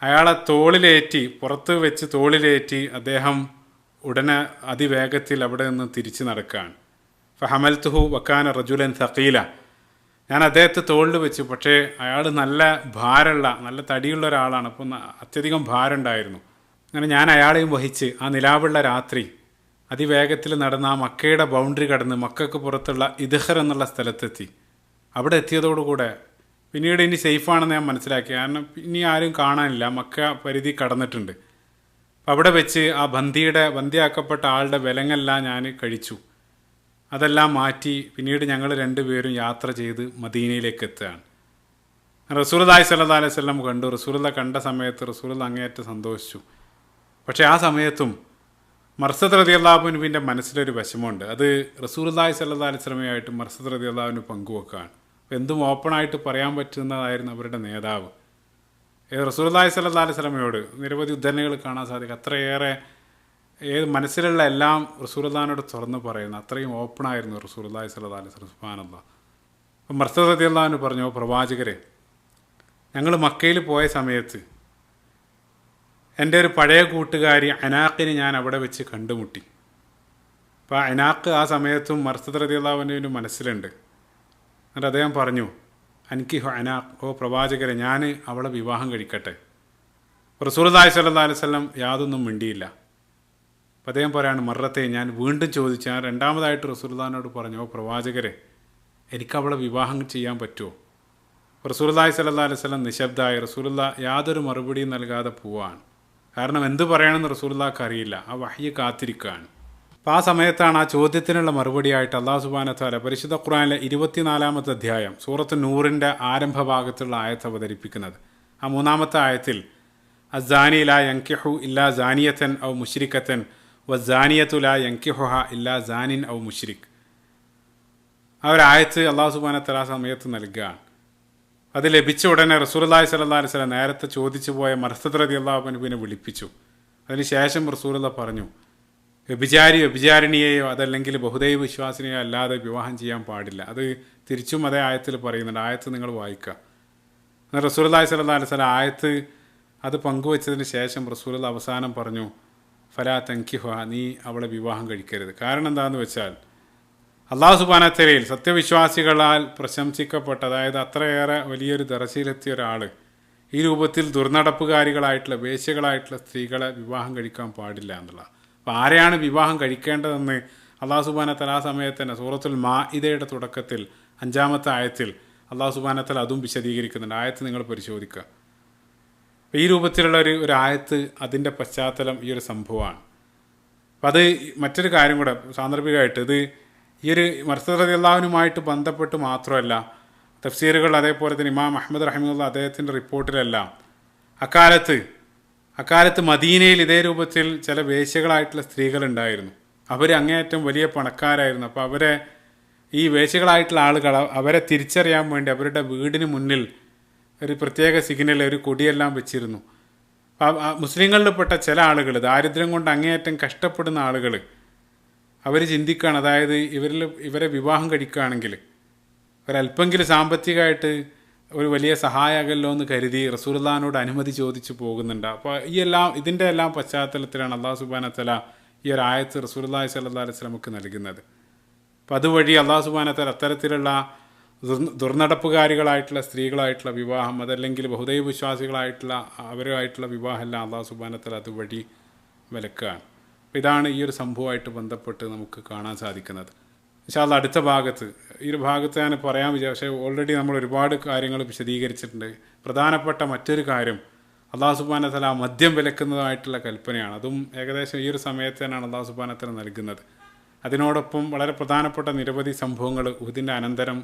[SPEAKER 1] അയാളെ തോളിലേറ്റി, പുറത്ത് വെച്ച് തോളിലേറ്റി അദ്ദേഹം ഉടനെ അതിവേഗത്തിൽ അവിടെ നിന്ന് തിരിച്ചു നടക്കുകയാണ്. ഫഹമൽത്തുഹു വക്കാന റജുലൻ സഖീല, ഞാൻ അദ്ദേഹത്തെ തോളിൽ വെച്ചു. പക്ഷേ അയാൾ നല്ല ഭാരമുള്ള, നല്ല തടിയുള്ള ഒരാളാണ്. അപ്പം അത്യധികം ഭാരമുണ്ടായിരുന്നു. അങ്ങനെ ഞാൻ അയാളെയും വഹിച്ച് ആ നിലാവുള്ള രാത്രി അതിവേഗത്തിൽ നടന്ന് ആ മക്കയുടെ ബൗണ്ടറി കടന്ന് മക്കൾക്ക് പുറത്തുള്ള ഇദ്ഹർ എന്നുള്ള സ്ഥലത്തെത്തി. അവിടെ എത്തിയതോടുകൂടെ പിന്നീട് ഇനി സേഫാണെന്ന് ഞാൻ മനസ്സിലാക്കി. കാരണം ഇനി ആരും കാണാനില്ല, മക്ക പരിധി കടന്നിട്ടുണ്ട്. അപ്പം അവിടെ വെച്ച് ആ ബന്ദിയാക്കപ്പെട്ട ആളുടെ വിലങ്ങെല്ലാം ഞാൻ കഴിച്ചു. അതെല്ലാം മാറ്റി പിന്നീട് ഞങ്ങൾ രണ്ടുപേരും യാത്ര ചെയ്ത് മദീനയിലേക്ക് എത്തുകയാണ്. റസൂലുള്ളാഹി സ്വല്ലല്ലാഹു അലൈഹി വസല്ലം കണ്ടു. റസൂലുള്ള കണ്ട സമയത്ത് റസൂലുള്ള അങ്ങേയറ്റം സന്തോഷിച്ചു. പക്ഷേ ആ സമയത്തും മർസദ് റളിയല്ലാഹു അൻഹുവിൻ്റെ മനസ്സിലൊരു വിഷമമുണ്ട്. അത് റസൂലുള്ളാഹി സ്വല്ലല്ലാഹു അലൈഹി വസല്ലമയായിട്ട് മർസദ് റളിയല്ലാഹു അൻഹു പങ്കുവെക്കുകയാണ്. എന്തും ഓപ്പണായിട്ട് പറയാൻ പറ്റുന്നതായിരുന്നു അവരുടെ നേതാവ്. റസൂലുള്ളാഹി സ്വല്ലല്ലാഹു അലൈഹി വസല്ലമയോട് നിരവധി ഉദ്ധരണികൾ കാണാൻ സാധിക്കും. അത്രയേറെ മനസ്സിലുള്ള എല്ലാം റസൂലുള്ളാഹിനോട് തുറന്ന് പറയുന്നു. അത്രയും ഓപ്പണായിരുന്നു റസൂലുള്ളാഹി സ്വല്ലല്ലാഹു അലൈഹി വസല്ലം. സുബ്ഹാനല്ലാഹ്. അപ്പം മർസദ് റളിയല്ലാഹു അൻഹു പറഞ്ഞു, പ്രവാചകരെ, ഞങ്ങൾ മക്കയിൽ പോയ സമയത്ത് എൻ്റെ ഒരു പഴയ കൂട്ടുകാരി അനാഖിനെ ഞാൻ അവിടെ വെച്ച് കണ്ടുമുട്ടി. അപ്പോൾ അനാഖ് ആ സമയത്തും മർസദ് റളിയല്ലാഹു അൻഹുവിൻ്റെ മനസ്സിലുണ്ട്. എന്നിട്ട് അദ്ദേഹം പറഞ്ഞു, എനിക്ക് അനാഖ്, ഓ പ്രവാചകരെ, ഞാൻ അവളെ വിവാഹം കഴിക്കട്ടെ. റസൂലുള്ളാഹി സ്വല്ലല്ലാഹു അലൈഹി വസല്ലം യാതൊന്നും മിണ്ടിയില്ല. അപ്പോൾ അദ്ദേഹം പറയാണ്, മറത്തെ ഞാൻ വീണ്ടും ചോദിച്ചു. ഞാൻ രണ്ടാമതായിട്ട് റസൂലുള്ളാഹിനോട് പറഞ്ഞു, ഓ പ്രവാചകരെ, എനിക്ക് അവളെ വിവാഹം ചെയ്യാൻ പറ്റുമോ? റസൂലുള്ളാഹി സ്വല്ലല്ലാഹു അലൈഹി വസല്ലം നിശബ്ദമായി. റസൂലുള്ളാഹി യാതൊരു മറുപടിയും നൽകാതെ പോവാണ്. കാരണം എന്ത് പറയണമെന്ന് റസൂലുള്ളാഹിക്ക് അറിയില്ല. ആ വഹ്യ് കാത്തിരിക്കുകയാണ്. അപ്പോൾ ആ സമയത്താണ് ആ ചോദ്യത്തിനുള്ള മറുപടിയായിട്ട് അല്ലാഹു സുബ്ഹാനഹു വ തആല പരിശുദ്ധ ഖുർആനിലെ 24-ാമത്തെ അധ്യായം സൂറത്ത് നൂറിൻ്റെ ആരംഭ ഭാഗത്തുള്ള ആയത്ത് അവതരിപ്പിക്കുന്നത്. ആ 3-ാമത്തെ ആയത്തിൽ അസ്സാനി ലാ യൻകിഹു ഇല്ലാ സാനിയത്തൻ ഔ മുശ്രിക്കത്തൻ വസ്സാനിയത്തു ലാ യൻകിഹുഹ ഇല്ലാ സാനിൻ ഔ മുശ്രിക്. ആ ഒരു ആയത്ത് അല്ലാഹു സുബ്ഹാനഹു വ തആല ആ സമയത്ത് നൽകുകയാണ്. അത് ലഭിച്ച ഉടനെ റസൂലുള്ളാഹി സ്വല്ലല്ലാഹു അലൈഹി വസല്ലം നേരത്തെ ചോദിച്ചു പോയ മർസദ് റളിയല്ലാഹു അൻഹുവിനെ വിളിപ്പിച്ചു. അതിനുശേഷം റസൂലുള്ള പറഞ്ഞു, വ്യഭിചാരിണിയെയോ അതല്ലെങ്കിൽ ബഹുദൈവ വിശ്വാസിനെയോ അല്ലാതെ വിവാഹം ചെയ്യാൻ പാടില്ല. അത് തിരിച്ചും അതേ ആയത്തിൽ പറയുന്നുണ്ട്. ആയത്ത് നിങ്ങൾ വായിക്കുക. എന്നാൽ റസൂലുള്ളാഹി സ്വല്ലല്ലാഹു അലൈഹി വസല്ലം ആയത്ത് അത് പങ്കുവച്ചതിന് ശേഷം റസൂലുള്ള അവസാനം പറഞ്ഞു, ഫലാ തൻകിഹുഹ, നീ അവളെ വിവാഹം കഴിക്കരുത്. കാരണം എന്താണെന്ന് വെച്ചാൽ അല്ലാഹു സുബ്ഹാനഹു വ തആലയിൽ സത്യവിശ്വാസികളാൽ പ്രശംസിക്കപ്പെട്ട, അതായത് അത്രയേറെ വലിയൊരു ദർജയിലെത്തിയ ഒരാൾ ഈ രൂപത്തിൽ ദുർനടപ്പുകാരികളായിട്ടുള്ള വേശ്യകളായിട്ടുള്ള സ്ത്രീകളെ വിവാഹം കഴിക്കാൻ പാടില്ല എന്നുള്ളത്. അപ്പോൾ ആരെയാണ് വിവാഹം കഴിക്കേണ്ടതെന്ന് അല്ലാഹു സുബ്ഹാനഹു വ തആല ആ സമയത്ത് തന്നെ സൂറത്തുൽ മാഇദയുടെ തുടക്കത്തിൽ 5-ാമത്തെ ആയത്തിൽ അല്ലാഹു സുബ്ഹാനഹു വ തആല അതും വിശദീകരിക്കുന്നുണ്ട്. ആയത്ത് നിങ്ങൾ പരിശോധിക്കുക. അപ്പോൾ ഈ രൂപത്തിലുള്ള ഒരു ആയത്ത്, അതിൻ്റെ പശ്ചാത്തലം ഈ ഒരു സംഭവമാണ്. അപ്പം അത് മറ്റൊരു കാര്യം കൂടെ സാന്ദർഭികമായിട്ട്, ഇത് ഈ ഒരു മർസദ് റളിയല്ലാഹു അൻഹുമായിട്ട് ബന്ധപ്പെട്ട് മാത്രമല്ല, തഫ്സീറുകൾ അതേപോലെ തന്നെ ഇമാം അഹ്മദ് റഹിമഹുല്ലാ അദ്ദേഹത്തിൻ്റെ റിപ്പോർട്ടിലെല്ലാം അക്കാലത്ത് മദീനയിൽ ഇതേ രൂപത്തിൽ ചില വേശ്യകളായിട്ടുള്ള സ്ത്രീകളുണ്ടായിരുന്നു. അവർ അങ്ങേയറ്റം വലിയ പണക്കാരായിരുന്നു. അപ്പോൾ അവരെ ഈ വേശ്യകളായിട്ടുള്ള ആളുകൾ അവരെ തിരിച്ചറിയാൻ വേണ്ടി അവരുടെ വീടിന് മുന്നിൽ ഒരു പ്രത്യേക സിഗ്നൽ, ഒരു കൊടിയെല്ലാം വെച്ചിരുന്നു. മുസ്ലിങ്ങളിൽപ്പെട്ട ചില ആളുകൾ, ദാരിദ്ര്യം കൊണ്ട് അങ്ങേയറ്റം കഷ്ടപ്പെടുന്ന ആളുകൾ, അവർ ചിന്തിക്കുകയാണ്, അതായത് ഇവരെ വിവാഹം കഴിക്കുകയാണെങ്കിൽ ഒരല്പെങ്കിലും സാമ്പത്തികമായിട്ട് ഒരു വലിയ സഹായമല്ലോ എന്ന് കരുതി റസൂലുള്ളാഹിനോട് അനുമതി ചോദിച്ചു പോകുന്നുണ്ട്. അപ്പോൾ ഇതിൻ്റെ എല്ലാം പശ്ചാത്തലത്തിലാണ് അല്ലാഹു സുബ്ഹാനഹു വ തആല ഈ ഒരു ആയത്ത് റസൂലുള്ളാഹി സ്വല്ലല്ലാഹു അലൈഹി വസല്ലമക്ക് നൽകുന്നത്. അപ്പോൾ അതുവഴി അല്ലാഹു സുബ്ഹാനഹു വ തആല അത്തരത്തിലുള്ള ദുർനടപ്പുകാരികളായിട്ടുള്ള സ്ത്രീകളായിട്ടുള്ള വിവാഹം, അതല്ലെങ്കിൽ ബഹുദൈവ വിശ്വാസികളായിട്ടുള്ള അവരുമായിട്ടുള്ള വിവാഹം എല്ലാം അല്ലാഹു സുബ്ഹാനഹു വ തആല അതുവഴി വിലക്കുകയാണ്. അപ്പോൾ ഇതാണ് ഈ ഒരു സംഭവമായിട്ട് ബന്ധപ്പെട്ട് നമുക്ക് കാണാൻ സാധിക്കുന്നത്. ഇൻഷാ അല്ലാഹ് അടുത്ത ഭാഗത്ത്, ഈ ഒരു ഭാഗത്ത് ഞാൻ പറയാൻ വിചാരിച്ചു, പക്ഷേ ഓൾറെഡി നമ്മൾ ഒരുപാട് കാര്യങ്ങൾ വിശദീകരിച്ചിട്ടുണ്ട്. പ്രധാനപ്പെട്ട മറ്റൊരു കാര്യം അല്ലാഹു സുബ്ഹാനഹു വ തആല മദ്യം വിലക്കുന്നതായിട്ടുള്ള കൽപ്പനയാണ്. അതും ഏകദേശം ഈ ഒരു സമയത്ത് തന്നെയാണ് അല്ലാഹു സുബ്ഹാനഹു വ തആല നൽകുന്നത്. അതിനോടൊപ്പം വളരെ പ്രധാനപ്പെട്ട നിരവധി സംഭവങ്ങൾ ഉഹുദിൻ്റെ അനന്തരം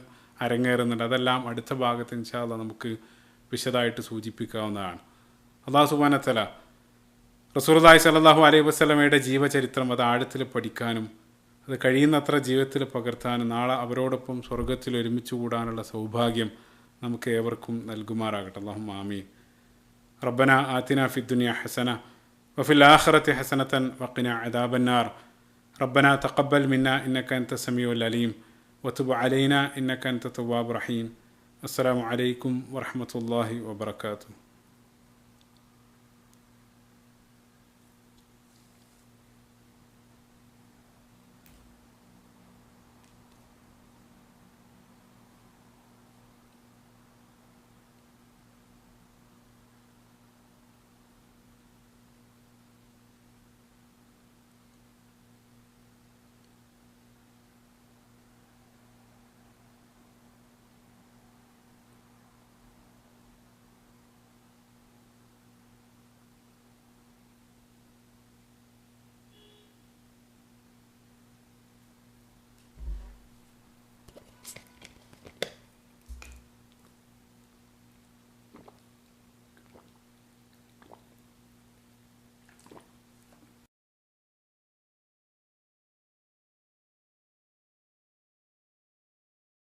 [SPEAKER 1] അരങ്ങേറുന്നുണ്ട്. അതെല്ലാം അടുത്ത ഭാഗത്ത് ഇൻഷാ അല്ലാഹ് നമുക്ക് വിശദമായിട്ട് സൂചിപ്പിക്കാവുന്നതാണ്. അല്ലാഹു സുബ്ഹാനഹു വ തആല റസൂലുള്ളാഹി സ്വല്ലല്ലാഹു അലൈഹി വസല്ലമയുടെ ജീവചരിത്രം അത് ആഴത്തിൽ പഠിക്കാനും അത് കഴിയുന്നത്ര ജീവിതത്തിൽ പകർത്താനും നാളെ അവരോടൊപ്പം സ്വർഗത്തിൽ ഒരുമിച്ച് കൂടാനുള്ള സൗഭാഗ്യം നമുക്ക് ഏവർക്കും നൽകുമാറാകട്ടെ. അല്ലാഹുമ്മ ആമീൻ. റബ്ബന ആതിനാ ഫിദ്ദുനിയ ഹസന വഫിൽ ആഖിറതി ഹസനതൻ വഖിനാ അദാബന്നാർ. റബ്ബന തഖബ്ബൽ മിന്നാ ഇന്നക അൻത സമീഉൽ അലീം വതുബ് അലൈനാ ഇന്നക അൻത തവ്വാബുർ റഹീം. അസ്സലാമു അലൈക്കും വറഹ്മത്തുള്ളാഹി വബറകാതുഹു.